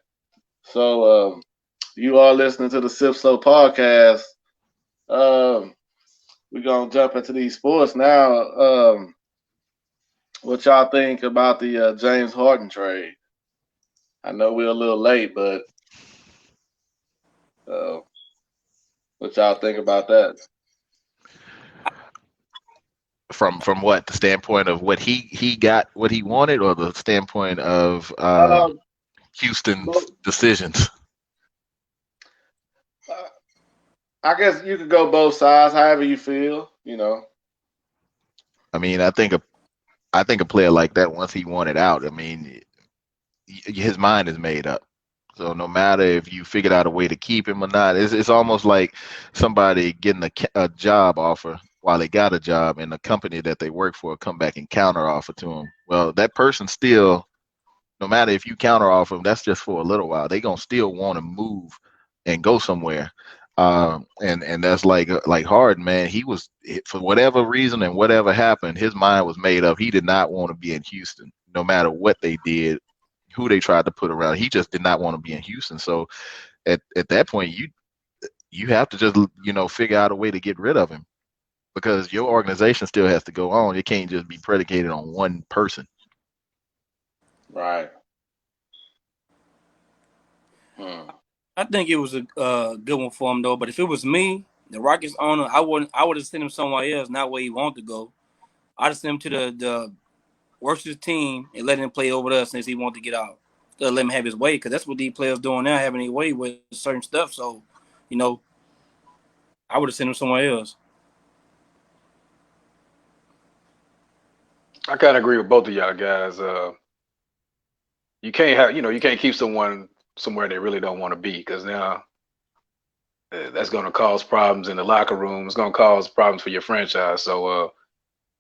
So you all listening to the Sip Slow podcast. We're gonna jump into these sports now. What y'all think about the James Harden trade? I know we're a little late, but what y'all think about that? From what, the standpoint of what he got, what he wanted, or the standpoint of Houston's Both. decisions? I guess you could go both sides, however you feel. I mean, I think a player like that, once he wanted out, I mean, his mind is made up. So no matter if you figured out a way to keep him or not, it's almost like somebody getting a job offer while they got a job, and the company that they work for come back and counter offer to them. Well, that person still, no matter if you counter offer them, that's just for a little while. They gonna still want to move and go somewhere. And that's like Harden, man. He was, for whatever reason and whatever happened, his mind was made up. He did not want to be in Houston, no matter what they did, who they tried to put around. He just did not want to be in Houston. So at that point, you have to just figure out a way to get rid of him, because your organization still has to go on. It can't just be predicated on one person. Right. I think it was a good one for him though. But if it was me, the Rockets owner, I would have sent him somewhere else, not where he wanted to go. I'd have sent him to the worstest team and let him play over there since he wanted to get out. Let him have his way, because that's what these players doing now, having their way with certain stuff. So, I would have sent him somewhere else. I kind of agree with both of y'all guys. You can't keep someone somewhere they really don't want to be, because now that's going to cause problems in the locker room. It's going to cause problems for your franchise. So,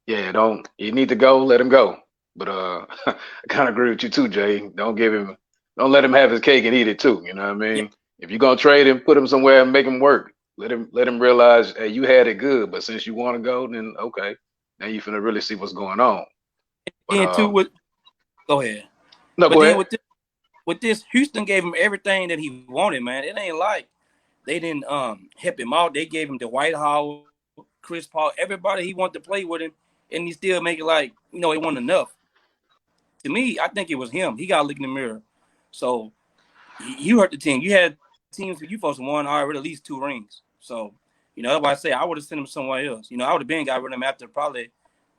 you need to go, let him go. But I kind of agree with you too, Jay. Don't let him have his cake and eat it too. You know what I mean? Yeah. If you're gonna trade him, put him somewhere and make him work. Let him realize, hey, you had it good, but since you want to go, then okay, now you finna really see what's going on. But, go ahead. No, go ahead. With this, Houston gave him everything that he wanted, man. It ain't like they didn't help him out. They gave him the White House, Chris Paul, everybody he wanted to play with him, and he still make it like it wasn't enough. To me, I think it was him. He got to look in the mirror. So you hurt the team. You had teams for you folks won already at least 2 rings. So That's why I say I would have sent him somewhere else. I would have been got rid of him after probably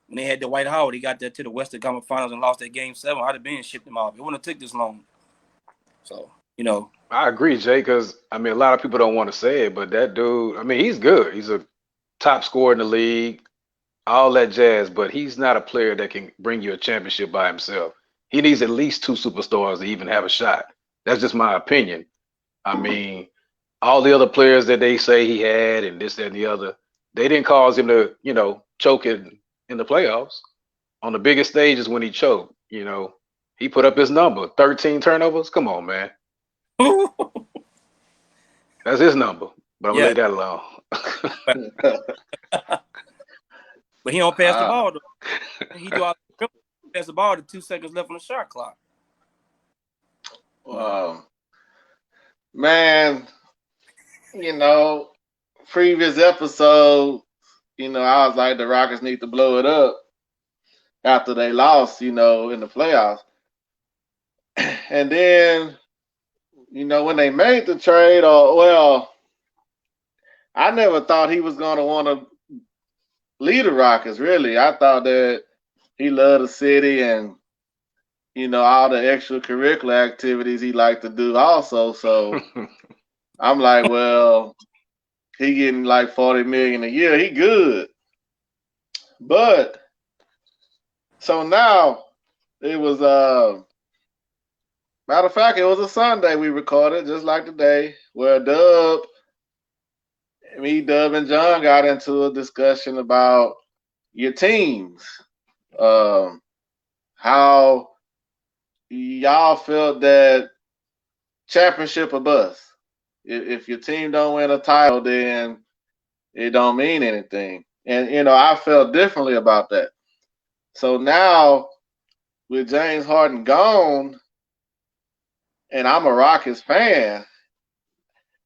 when they had the White Howard. He got there to the Western Conference Finals and lost that Game 7. I'd have been shipped him off. It wouldn't have took this long. So, I agree, Jay, because a lot of people don't want to say it, but that dude, he's good. He's a top scorer in the league, all that jazz, but he's not a player that can bring you a championship by himself. He needs at least 2 superstars to even have a shot. That's just my opinion. All the other players that they say he had and this, that, and the other, they didn't cause him to, choke in the playoffs. On the biggest stages when he choked, he put up his number, 13 turnovers. Come on, man. That's his number, but I'm gonna let that alone. But he don't pass the ball though. He do all pass the ball to 2 seconds left on the shot clock. Wow. Man, previous episode, I was like, the Rockets need to blow it up after they lost, in the playoffs. And then, when they made the trade, I never thought he was going to want to lead the Rockets, really. I thought that he loved the city and, all the extracurricular activities he liked to do also. So I'm like, well, he getting like $40 million a year. He good. But so now it was matter of fact, it was a Sunday we recorded, just like today, where Dub and John got into a discussion about your teams. How y'all felt that championship or bust. If your team don't win a title, then it don't mean anything. And, I felt differently about that. So now with James Harden gone, and I'm a Rockets fan,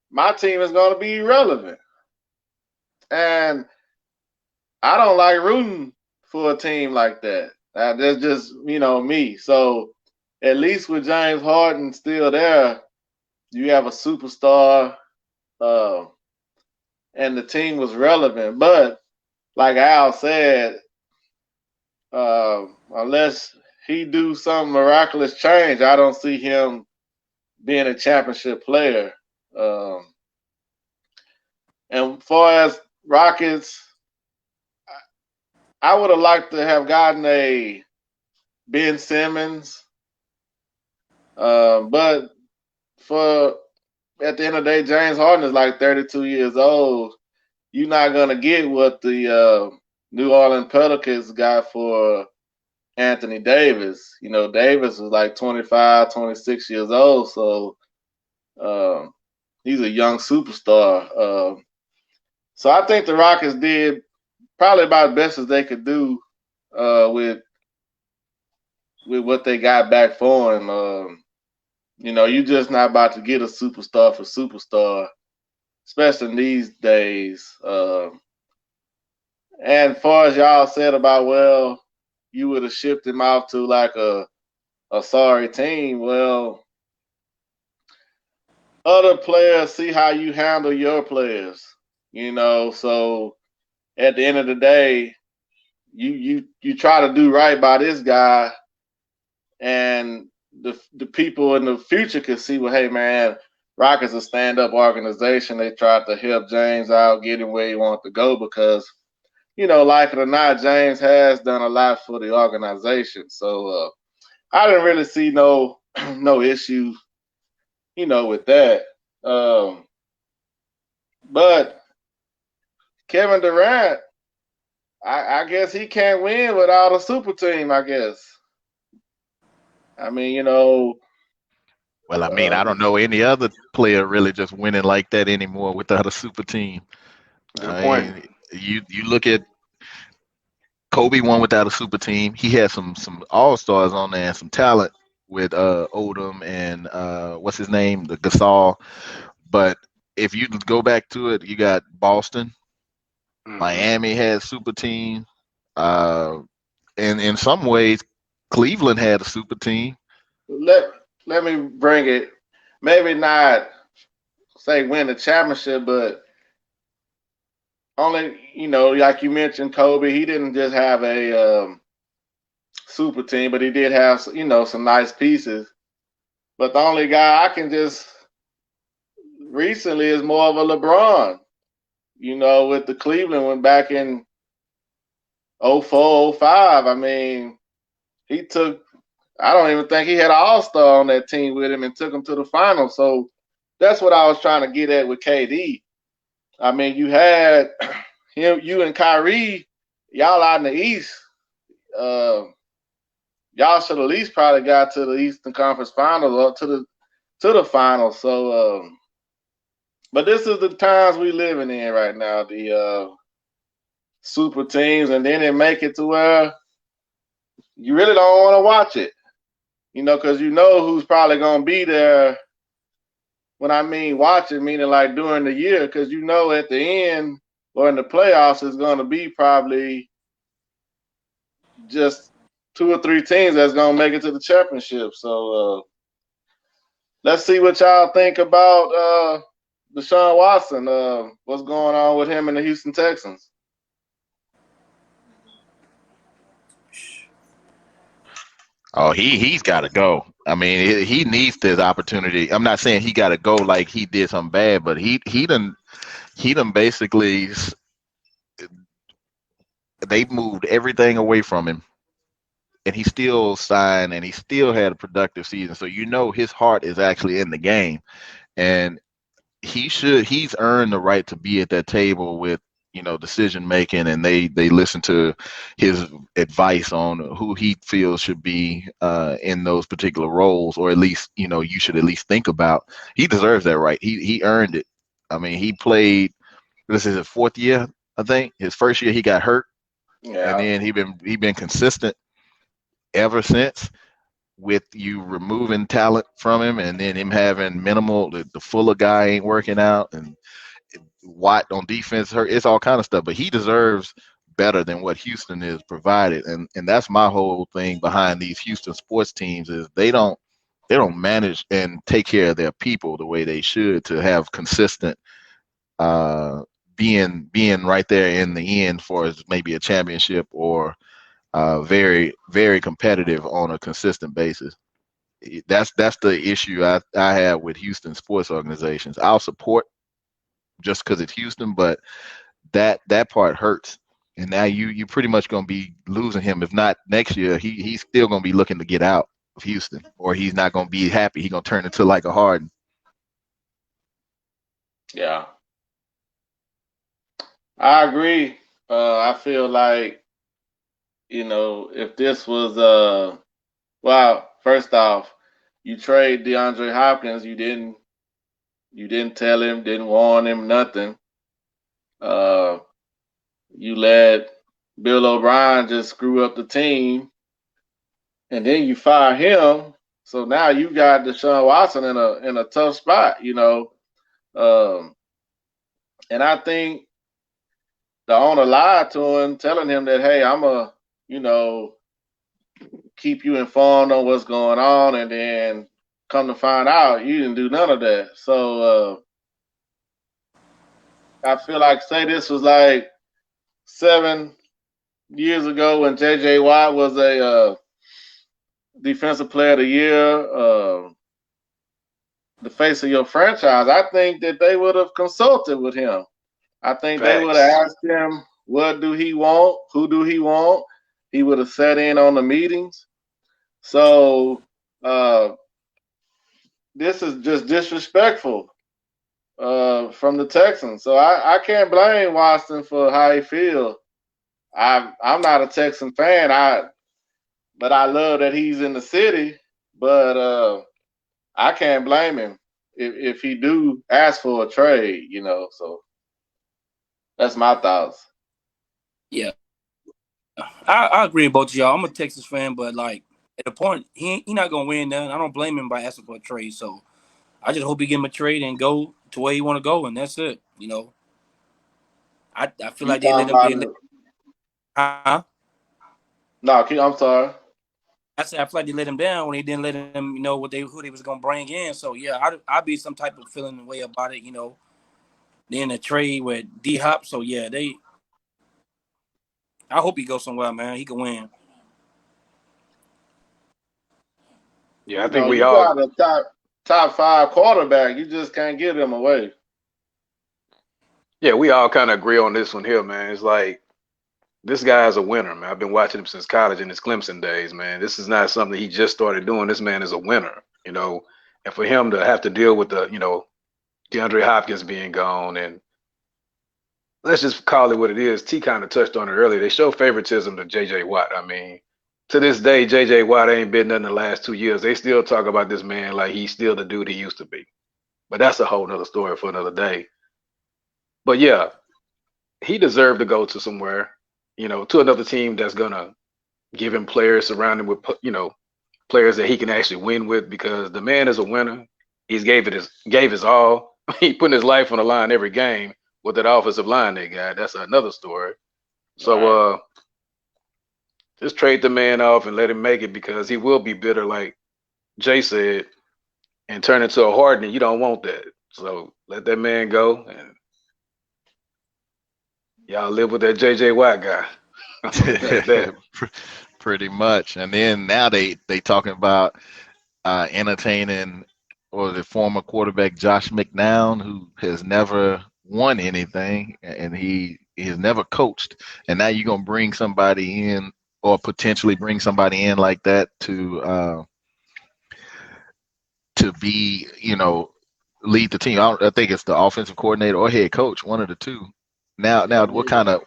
my team is going to be irrelevant. And I don't like rooting for a team like that. That's just, me. So at least with James Harden still there, you have a superstar, and the team was relevant. But like Al said, unless he do some miraculous change, I don't see him being a championship player. And far as Rockets, I would have liked to have gotten a Ben Simmons. But at the end of the day, James Harden is like 32 years old. You're not going to get what the New Orleans Pelicans got for Anthony Davis. Davis was like 25, 26 years old. So he's a young superstar. So I think the Rockets did probably about the best as they could do with what they got back for him. You're just not about to get a superstar for superstar, especially in these days. And as far as y'all said about, well, you would have shipped him off to like a sorry team. Well, other players see how you handle your players, So at the end of the day, you try to do right by this guy, and the people in the future can see, well, hey man, Rockets a stand-up organization. They tried to help James out, get him where he wanted to go, because like it or not, James has done a lot for the organization. So I didn't really see no issue, with that. But Kevin Durant, I guess he can't win without a super team, I guess. Well, I don't know any other player really just winning like that anymore without a super team. Good point. You look at Kobe won without a super team. He had some all-stars on there and some talent with Odom and what's his name, the Gasol. But if you go back to it, you got Boston, Miami had super team, and in some ways, Cleveland had a super team. Let me bring it. – maybe not say win the championship, but only, like you mentioned, Kobe, he didn't just have a super team, but he did have, some nice pieces. But the only guy I can just recently is more of a LeBron, with the Cleveland one back in 04, 05. I mean, he took, I don't even think he had an all-star on that team with him and took him to the finals. So that's what I was trying to get at with KD. I mean, you had you and Kyrie, y'all out in the East. Y'all should at least probably got to the Eastern Conference Finals or to the finals. So, but this is the times we living in right now. The super teams, and then it make it to where you really don't want to watch it, because who's probably gonna be there. When I mean watching, meaning like during the year, because at the end or in the playoffs is going to be probably just 2 or 3 teams that's going to make it to the championship. So let's see what y'all think about Deshaun Watson. What's going on with him and the Houston Texans? Oh, he's got to go. I mean, he needs this opportunity. I'm not saying he got to go like he did something bad, but he done basically, they moved everything away from him, and he still signed, and he still had a productive season. So his heart is actually in the game, and he's earned the right to be at that table with decision making, and they listen to his advice on who he feels should be in those particular roles, or at least you should at least think about. He deserves that right. He earned it. I mean, he played, this is his 4th year, I think. His first year he got hurt, and then he been consistent ever since, with you removing talent from him and then him having minimal. The Fuller guy ain't working out, and Watt on defense hurt. It's all kind of stuff, but he deserves better than what Houston is provided, and that's my whole thing behind these Houston sports teams is they don't manage and take care of their people the way they should to have consistent being right there in the end for maybe a championship or very, very competitive on a consistent basis. That's the issue I have with Houston sports organizations. I'll support just because it's Houston, but that part hurts. And now you pretty much gonna be losing him. If not next year, he's still gonna be looking to get out of Houston, or he's not gonna be happy. He's gonna turn into like a Harden. Yeah, I agree. I feel like if this was well, first off, you trade DeAndre Hopkins, you didn't tell him, didn't warn him, nothing. You let Bill O'Brien just screw up the team, and then you fire him. So now you got Deshaun Watson in a tough spot, and I think the owner lied to him, telling him that, hey, I'm a, keep you informed on what's going on, and then come to find out you didn't do none of that. So I feel like, say this was like 7 years ago when J.J. Watt was a defensive player of the year, the face of your franchise, I think that they would have consulted with him. I think they would have asked him, what do he want? Who do he want? He would have sat in on the meetings. So this is just disrespectful from the Texans. So I can't blame Watson for how he feels. I'm not a Texan fan. But I love that he's in the city. But I can't blame him if he do ask for a trade, So that's my thoughts. Yeah, I agree with both of y'all. I'm a Texas fan, but like at the point he not gonna win nothing. I don't blame him by asking for a trade. So I just hope he give him a trade and go to where he want to go, and that's it. I feel like they let him. Huh? No, I'm sorry. I said I feel like they let him down when they didn't let him, who they was gonna bring in. So yeah, I'd be some type of feeling the way about it, Then a trade with D Hop. So yeah, I hope he goes somewhere, man. He can win. Yeah, I You think know, we you all. got a top 5 quarterback. You just can't give him away. Yeah, we all kind of agree on this one here, man. It's like this guy's a winner, man. I've been watching him since college in his Clemson days, man. This is not something he just started doing. This man is a winner, you know. And for him to have to deal with DeAndre Hopkins being gone, and let's just call it what it is. T kind of touched on it earlier. They show favoritism to J.J. Watt. I mean, to this day, J.J. Watt ain't been nothing the last 2 years. They still talk about this man like he's still the dude he used to be. But that's a whole nother story for another day. But yeah, he deserved to go to somewhere, to another team that's gonna give him players, surround him with, players that he can actually win with, because the man is a winner. He's gave his all. He putting his life on the line every game with that offensive line they got. That's another story. So just trade the man off and let him make it, because he will be bitter, like Jay said, and turn into a Harden. And you don't want that. So let that man go, and y'all live with that JJ Watt guy. That. Pretty much. And then now they talking about entertaining or the former quarterback Josh McNown, who has never won anything and he has never coached. And now you're gonna bring somebody in, or potentially bring somebody in like that to be, lead the team. I think it's the offensive coordinator or head coach, one of the two. Now, what kind of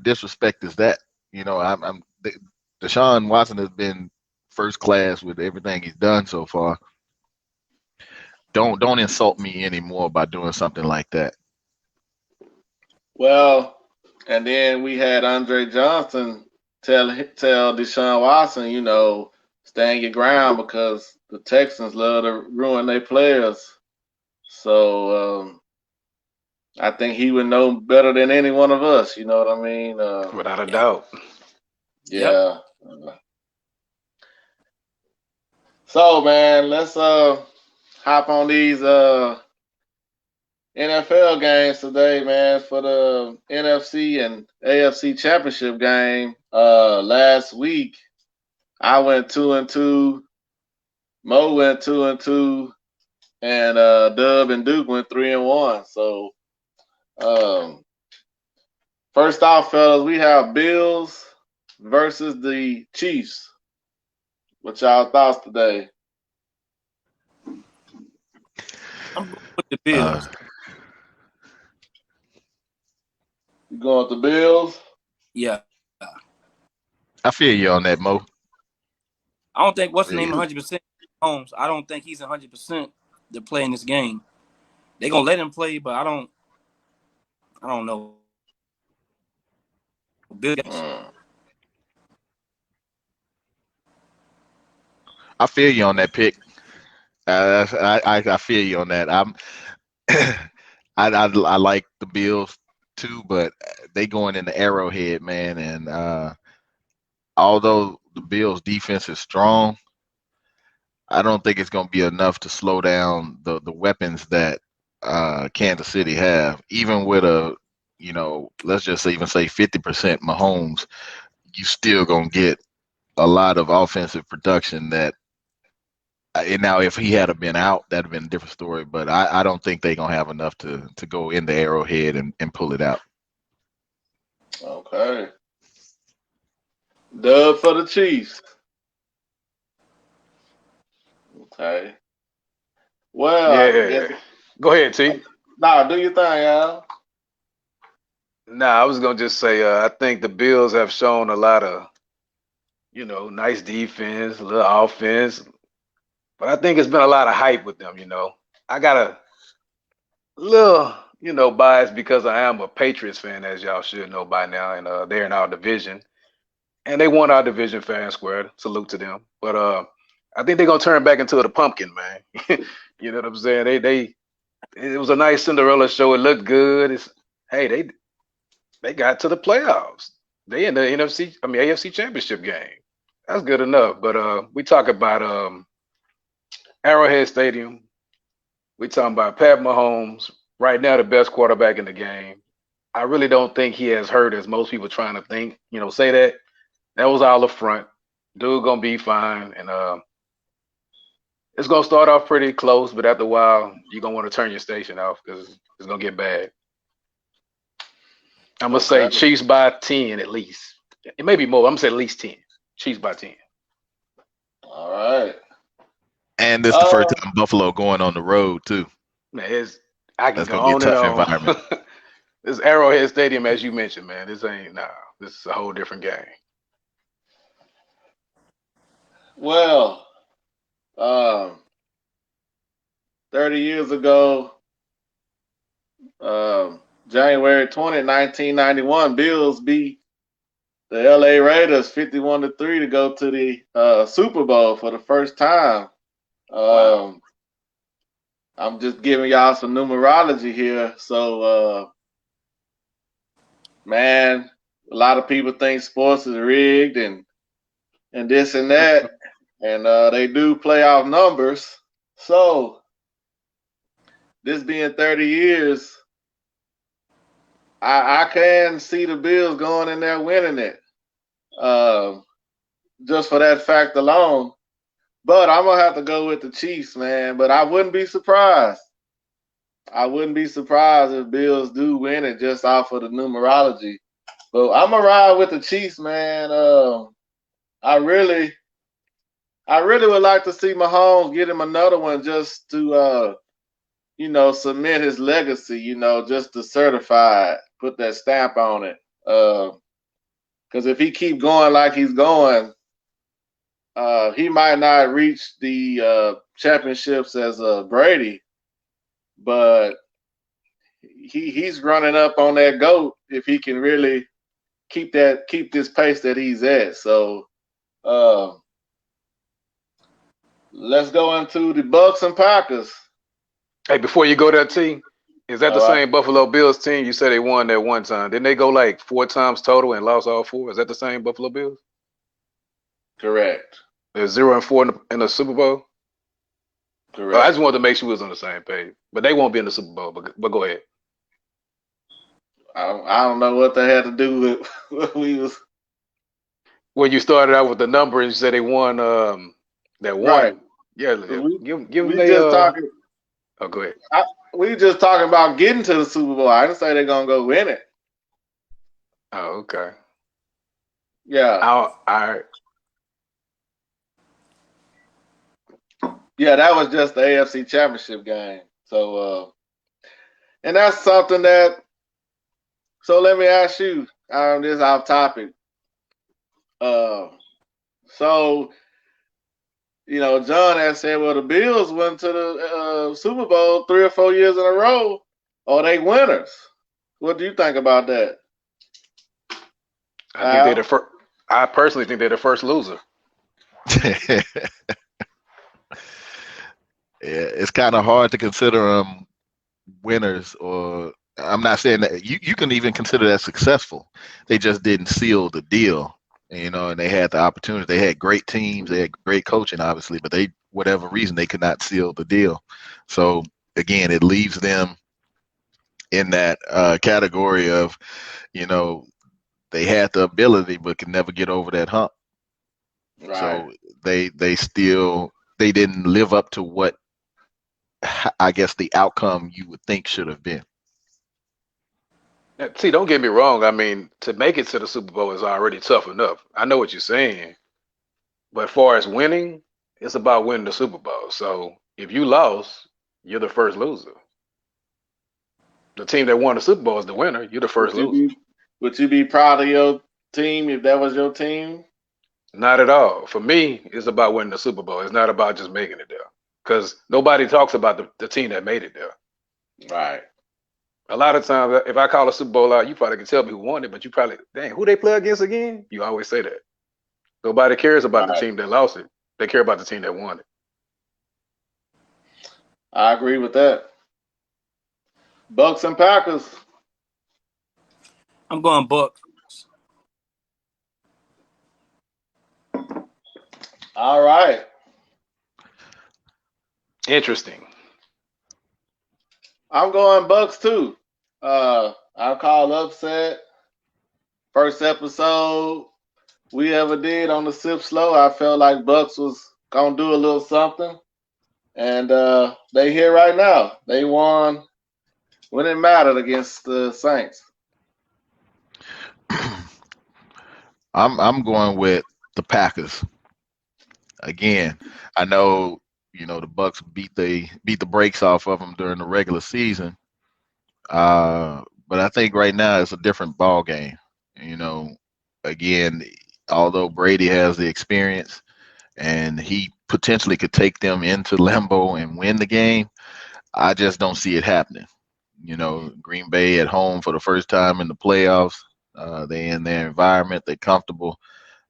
disrespect is that? Deshaun Watson has been first class with everything he's done so far. Don't insult me anymore by doing something like that. Well, and then we had Andre Johnson tell Deshaun Watson, stand your ground, because the Texans love to ruin their players. So I think he would know better than any one of us. You know what I mean? Without a doubt. Yeah. Yep. So man, let's hop on these NFL games today, man, for the NFC and AFC championship game. Last week I went 2-2, Mo went 2-2, and Dub and Duke went 3-1. So first off, fellas, we have Bills versus the Chiefs. What y'all thoughts today? I'm going with the Bills. You going with the Bills? Yeah. I feel you on that, Mo. I don't think what's the name 100% Holmes. I don't think he's 100% to play in this game. They're gonna let him play, but I don't know. Bills. I feel you on that pick. I feel you on that. I like the Bills too, but they going in the Arrowhead, man. And although the Bills defense is strong, I don't think it's going to be enough to slow down the weapons that Kansas City have. Even with let's just even say 50% Mahomes, you still going to get a lot of offensive production that. And now, if he had been out, that'd have been a different story. But I don't think they're gonna have enough to go in the Arrowhead and pull it out. Okay. Dub for the Chiefs. Okay. Well, Yeah. Go ahead, T. Nah, do your thing, y'all. Nah, I was gonna just say I think the Bills have shown a lot of, nice defense, a little offense. But I think it's been a lot of hype with them, I got a little, bias because I am a Patriots fan, as y'all should know by now, and they're in our division. And they won our division fair and square. Salute to them. But I think they're gonna turn back into the pumpkin, man. You know what I'm saying? It was a nice Cinderella show. It looked good. They got to the playoffs. They in the AFC championship game. That's good enough. But we talk about Arrowhead Stadium. We talking about Pat Mahomes right now the best quarterback in the game. I really don't think he has hurt as most people trying to think. Say that. That was all up front. Dude gonna be fine, and it's gonna start off pretty close, but after a while, you're gonna want to turn your station off because it's gonna get bad. I'm gonna say Okay. Chiefs by 10 at least. It may be more. I'm gonna say at least 10. Chiefs by 10. All right. And this the first time Buffalo going on the road too. Man, I can That's go gonna be a on and tough on. environment. This Arrowhead Stadium, as you mentioned, man, this is a whole different game. Well, 30 years ago, January 20, 1991, Bills beat the LA Raiders 51-3 to go to the Super Bowl for the first time. Wow. I'm just giving y'all some numerology here. So, man, a lot of people think sports is rigged and this and that, and they do playoff numbers. So, this being 30 years, I can see the Bills going in there winning it, just for that fact alone. But I'm gonna have to go with the Chiefs, man. But I wouldn't be surprised. I wouldn't be surprised if Bills do win it just off of the numerology. But I'm gonna ride with the Chiefs, man. I really would like to see Mahomes get him another one just to cement his legacy, just to certify it, put that stamp on it. Because if he keep going like he's going, he might not reach the championships as Brady, but he's running up on that GOAT if he can really keep this pace that he's at. So let's go into the Bucks and Packers. Hey, before you go to that team, is that the All right. same Buffalo Bills team? You said they won that one time. Didn't they go like 4 times total and lost all 4? Is that the same Buffalo Bills? Correct. They're 0-4 in the Super Bowl. Correct. I just wanted to make sure we was on the same page. But they won't be in the Super Bowl. But go ahead. I don't know what they had to do with what we was. When you started out with the number and you said they won that one. Right. Yeah, give them We they just talking. Oh, go ahead. We just talking about getting to the Super Bowl. I didn't say they're gonna go win it. Oh, okay. Yeah. All right. Yeah, that was just the AFC Championship game. So, and that's something that. So let me ask you. This off topic. So, John had said, well, the Bills went to the Super Bowl 3 or 4 years in a row. Are they winners? What do you think about that? I personally think they're the first loser. Yeah, it's kind of hard to consider them winners, or I'm not saying that you can even consider that successful. They just didn't seal the deal, and they had the opportunity. They had great teams, they had great coaching, obviously, but whatever reason, they could not seal the deal. So again, it leaves them in that category of, they had the ability but could never get over that hump. Right. So they didn't live up to what, I guess, the outcome you would think should have been. See, don't get me wrong. I mean, to make it to the Super Bowl is already tough enough. I know what you're saying. But as far as winning, it's about winning the Super Bowl. So if you lost, you're the first loser. The team that won the Super Bowl is the winner. You're the first loser. Would you be proud of your team if that was your team? Not at all. For me, it's about winning the Super Bowl. It's not about just making it there. Because nobody talks about the team that made it there. Right. A lot of times, if I call a Super Bowl out, you probably can tell me who won it, but you probably, dang, who they play against again? You always say that. Nobody cares about the team that lost it. They care about the team that won it. I agree with that. Bucks and Packers. I'm going Bucks. All right. Interesting. I'm going Bucks too. I call upset. First episode we ever did on the Sip Slow, I felt like Bucks was gonna do a little something, and they here right now. They won when it mattered against the Saints. I'm going with the Packers. Again, I know the Bucks beat the brakes off of them during the regular season, but I think right now it's a different ball game. You know, again, although Brady has the experience and he potentially could take them into Lambeau and win the game, I just don't see it happening. Green Bay at home for the first time in the playoffs. They in their environment, they're comfortable,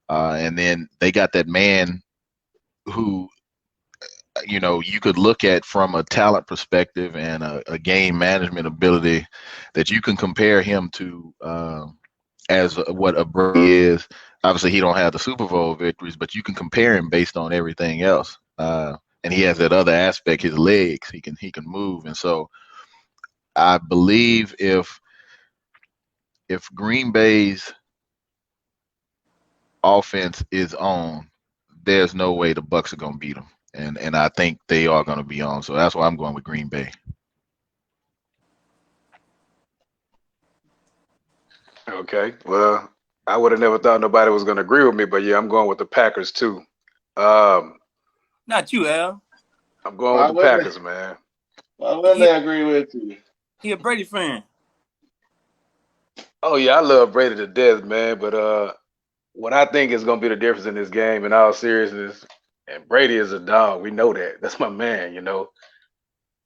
and then they got that man who you could look at from a talent perspective and a game management ability that you can compare him to as what a Brady is. Obviously, he don't have the Super Bowl victories, but you can compare him based on everything else. And he has that other aspect, his legs. He can move, and so I believe if Green Bay's offense is on, there's no way the Bucks are gonna beat them. And I think they are going to be on. So that's why I'm going with Green Bay. Okay. Well, I would have never thought nobody was going to agree with me, but yeah, I'm going with the Packers too. Not you, Al. I'm going with the Packers, man. Why wouldn't they agree with you? He a Brady fan. Oh yeah, I love Brady to death, man. But what I think is going to be the difference in this game, in all seriousness, and Brady is a dog. We know that. That's my man,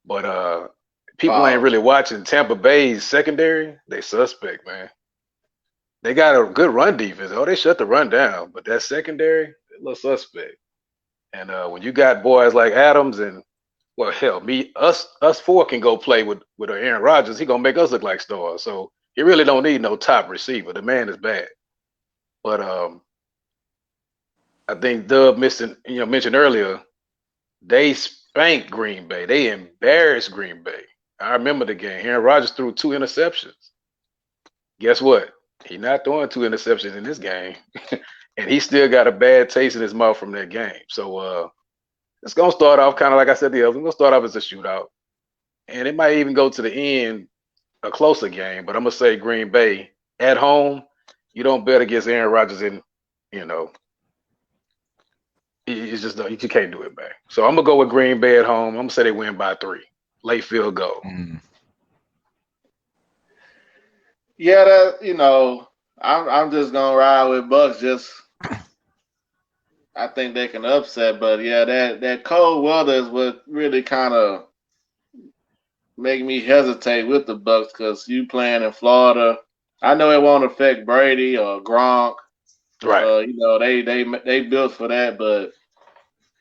But people ain't really watching Tampa Bay's secondary. They suspect, man. They got a good run defense. Oh, they shut the run down. But that secondary, a little suspect. And when you got boys like Adams and, well, hell, us four can go play with Aaron Rodgers. He going to make us look like stars. So he really don't need no top receiver. The man is bad. But I think Dub mentioned earlier, they spanked Green Bay. They embarrassed Green Bay. I remember the game. Aaron Rodgers threw 2 interceptions. Guess what? He's not throwing 2 interceptions in this game. And he still got a bad taste in his mouth from that game. So it's going to start off kind of like I said the other. It's going to start off as a shootout. And it might even go to the end, a closer game. But I'm going to say Green Bay at home. You don't bet against Aaron Rodgers in, it's just you can't do it, man. So I'm gonna go with Green Bay at home. I'm gonna say they win by 3, late field goal. Yeah, I'm just gonna ride with Bucks. I think they can upset, but yeah, that cold weather is what really kind of make me hesitate with the Bucks because you playing in Florida. I know it won't affect Brady or Gronk. Right. They built for that, but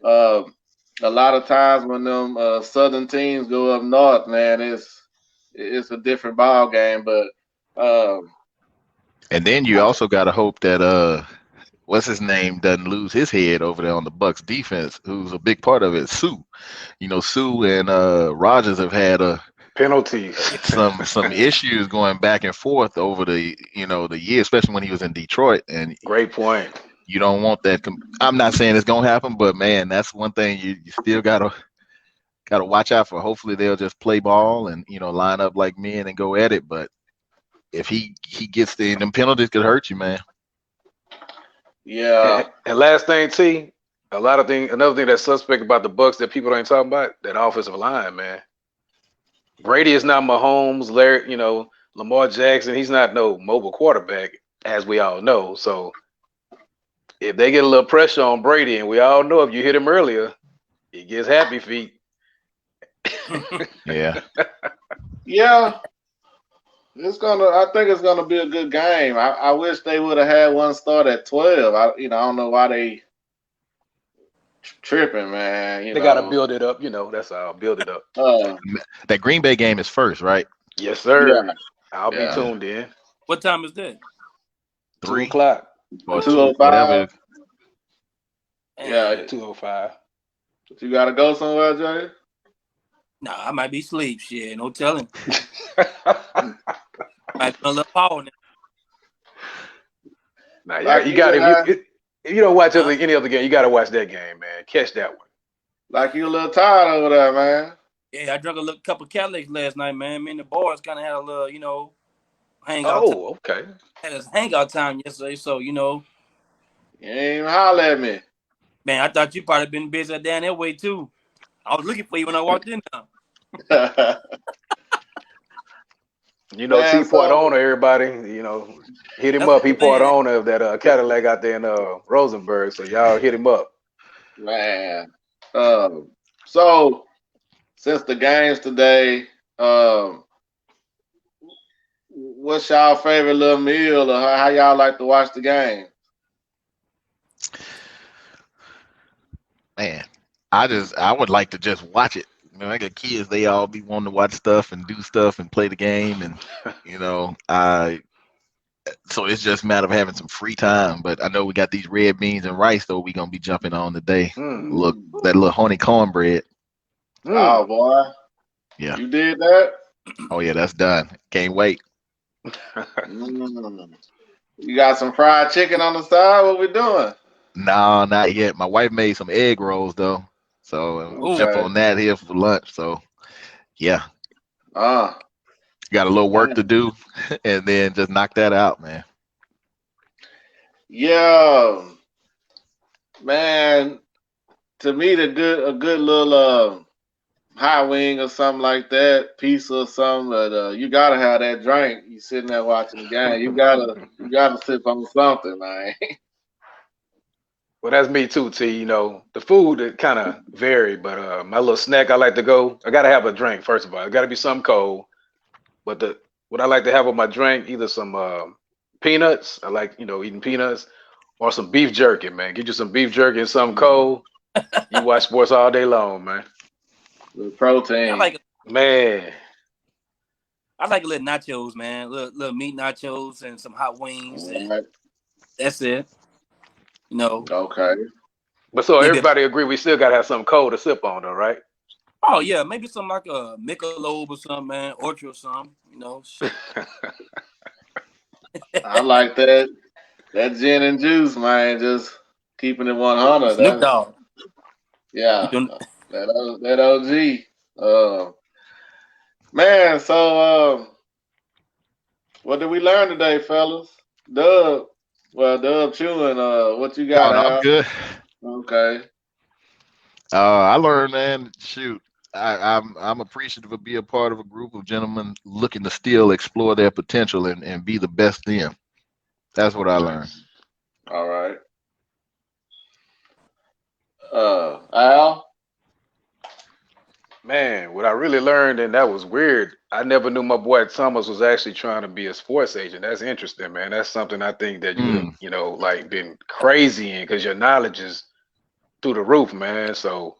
a lot of times when them southern teams go up north, man, it's a different ball game. But and then you also got to hope that what's his name doesn't lose his head over there on the Bucks defense, who's a big part of it. Sue and Rodgers have had penalties, some issues going back and forth over the year, especially when he was in Detroit. And great point. You don't want that. I'm not saying it's gonna happen, but man, that's one thing you still gotta watch out for. Hopefully they'll just play ball and line up like men and go at it. But if he gets them penalties, could hurt you, man. Yeah. And last thing, T, another thing that's suspect about the Bucks that people ain't talking about, that offensive line, man. Brady is not Mahomes, Larry, Lamar Jackson. He's not no mobile quarterback, as we all know. So if they get a little pressure on Brady, and we all know if you hit him earlier, he gets happy feet. Yeah. Yeah. I think it's gonna be a good game. I wish they would have had one start at 12. I don't know why they tripping, man. They gotta build it up, that's all. Build it up. That Green Bay game is first, right? Yes, sir. Yeah. I'll be tuned in. What time is that? 3 o'clock. Or 2:05. Yeah, 2:05. You gotta go somewhere, Jay? Nah, I might be asleep. Shit, no telling. Might be a little power now. Nah, yeah, Like you you, got if you don't watch any other game, you got to watch that game, man. Catch that one. like you a little tired over there, man. Yeah, I drank a little couple Cadillacs last night, man. Me and the boys kind of had a little, hangout time. Oh, okay. Had a hangout time yesterday, so You ain't even holler at me. man, I thought you probably been busy down that way too. I was looking for you when I walked in now. You know, Man, T part so owner, everybody, hit him That's up. He what I'm part saying. owner of that Cadillac out there in Rosenberg. So y'all hit him up. man, so since the games today, what's y'all favorite little meal, or how y'all like to watch the game? Man, I would like to just watch it. I got kids; they all be wanting to watch stuff and do stuff and play the game, and I. So it's just a matter of having some free time. But I know we got these red beans and rice though. We gonna be jumping on today. Look, that little honey cornbread. Oh boy, Yeah. you did that? Oh yeah, that's done. Can't wait. You got some fried chicken on the side? What we doing? No, not yet. My wife made some egg rolls though, so Ooh, jump Okay. on that here for lunch. So yeah, got a little work to Man. do, and then just knock that out, man. Yeah, man. To me, a good little hot wing or something like that, pizza or something. But you gotta have that drink. You sitting there watching the game. You gotta sip on something, man. Well, that's me too, T. The food it kind of vary, but my little snack I like to go. I gotta have a drink first of all. It gotta be something cold. But what I like to have with my drink, either some peanuts. I like eating peanuts, or some beef jerky, man. Get you some beef jerky and something cold. You watch sports all day long, man. The I protein. like Man, a little nachos, man. Little meat nachos and some hot wings, All and right. that's it. Okay. but so Little bit. everybody agree we still gotta have something cold to sip on, though, right? Oh yeah, maybe something like a Michelob or something, man, Ultra or something. Shit. I like that. That gin and juice, man. Just keeping it 100. Snoop That's Dogg. You yeah. doing? That OG. Man. So what did we learn today, fellas? Dub. Well, Dub chewing. What you Oh got, no, I'm Al? good. Okay. I learned, man. Shoot, I'm appreciative of being a part of a group of gentlemen looking to still explore their potential and be the best them. That's what I learned. All right. Al. Man, what I really learned, and that was weird. I never knew my boy Thomas was actually trying to be a sports agent. That's interesting, man. That's something I think that you would have, Mm. like been crazy in because your knowledge is through the roof, man. So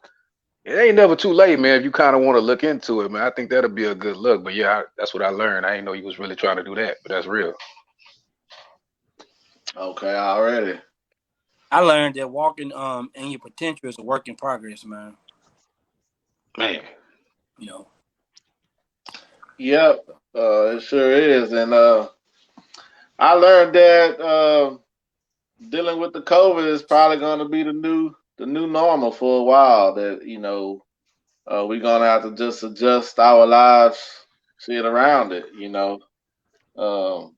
it ain't never too late, man. If you kind of want to look into it, man, I think that'll be a good look. But yeah, that's what I learned. I didn't know he was really trying to do that, but that's real. Okay. Already. I learned that walking in your potential is a work in progress, man. Man, Yep. It sure is, and I learned that dealing with the COVID is probably going to be the new normal for a while. That we're gonna have to just adjust our lives, shit around it. Um,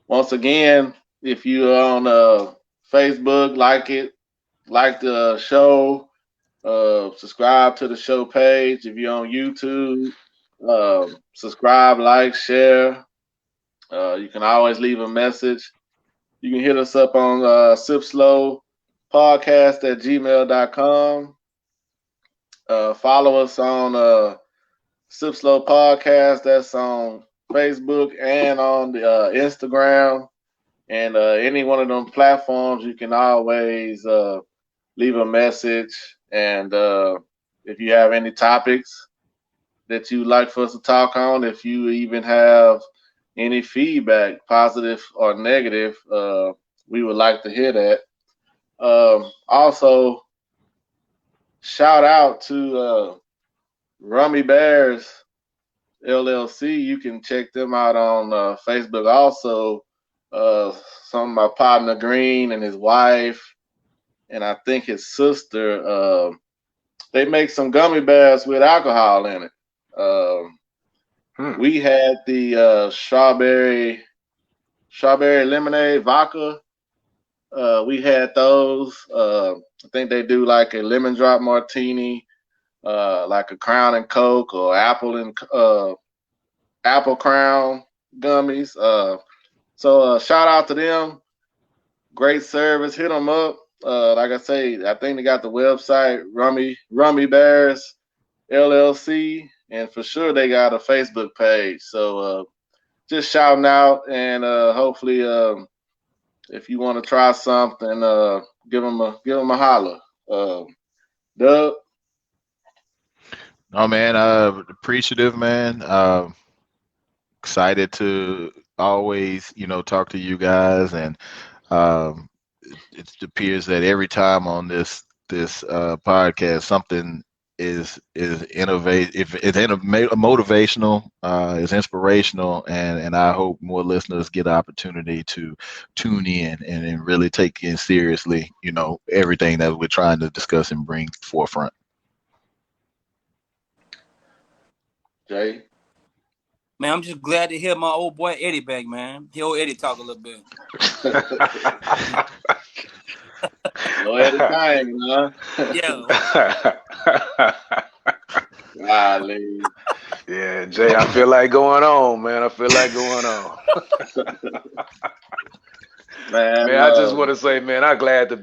once again, if you're on Facebook, like the show, subscribe to the show page. If you're on YouTube, subscribe, like, share. You can always leave a message. You can hit us up on sipslowpodcast@gmail.com. Follow us on Sip Slow Podcast. That's on Facebook and on the Instagram. And any one of them platforms, you can always leave a message. And if you have any topics that you'd like for us to talk on, if you even have any feedback, positive or negative, we would like to hear that. Also, shout out to Rummy Bears LLC. You can check them out on Facebook. Also, some of my partner Green and his wife, and I think his sister. They make some gummy bears with alcohol in it. We had the strawberry lemonade vodka. We had those. I think they do like a lemon drop martini, like a Crown and Coke or apple crown gummies. So shout out to them. Great service. Hit them up. Like I say, I think they got the website Rummy Bears LLC, and for sure they got a Facebook page. So just shouting out, and hopefully, if you want to try something, give them a holler. Doug. No, man, appreciative, man. Excited to always, talk to you guys, and it appears that every time on this podcast, something is innovative, it's motivational, is inspirational, and I hope more listeners get the opportunity to tune in and really take in seriously, everything that we're trying to discuss and bring forefront. Jay. Man, I'm just glad to hear my old boy Eddie back, man. Hear old Eddie talk a little bit. Eddie Kane, huh? Yeah. Golly. Yeah, Jay, I feel like going on, man. I feel like going on. Man, I just want to say, man, I'm glad to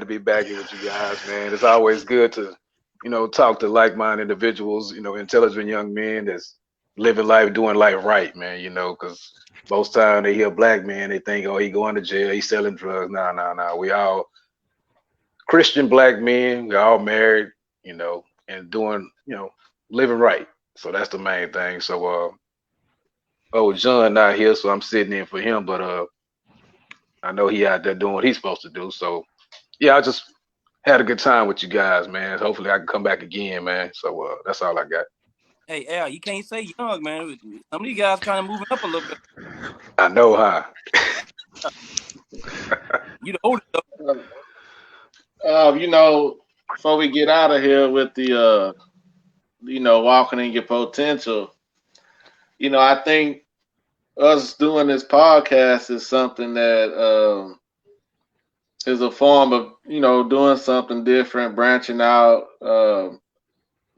be back here with you guys, man. It's always good to, talk to like-minded individuals, intelligent young men that's living life, doing life right, man, because most time they hear black man, they think, oh, he going to jail, he's selling drugs. Nah. We all Christian black men, we all married, and doing, living right. So that's the main thing. So, John not here, so I'm sitting in for him, but I know he out there doing what he's supposed to do. So, yeah, I just had a good time with you guys, man. Hopefully I can come back again, man. So that's all I got. Hey, Al, you can't say young, man. Some of these guys kind of moving up a little bit. I know, huh? You the oldest, before we get out of here with the, walking in your potential, I think us doing this podcast is something that is a form of, doing something different, branching out.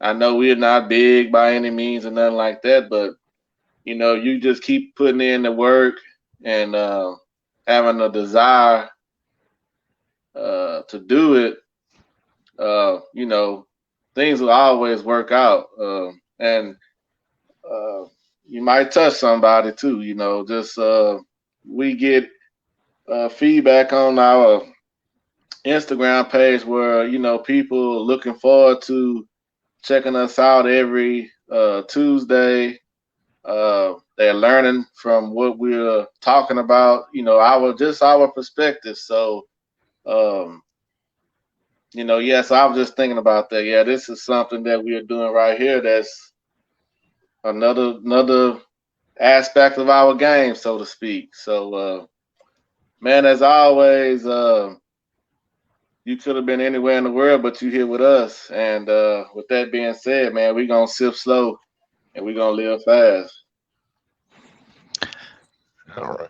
I know we're not big by any means or nothing like that, but, you just keep putting in the work and having a desire to do it, things will always work out. And you might touch somebody too, just we get feedback on our Instagram page where, people looking forward to checking us out every Tuesday. They're learning from what we're talking about, our perspective. So, yes, I was just thinking about that. Yeah, this is something that we are doing right here. That's another aspect of our game, so to speak. So, man, as always, you could have been anywhere in the world, but you're here with us. And with that being said, man, we're going to sip slow and we're going to live fast. All right.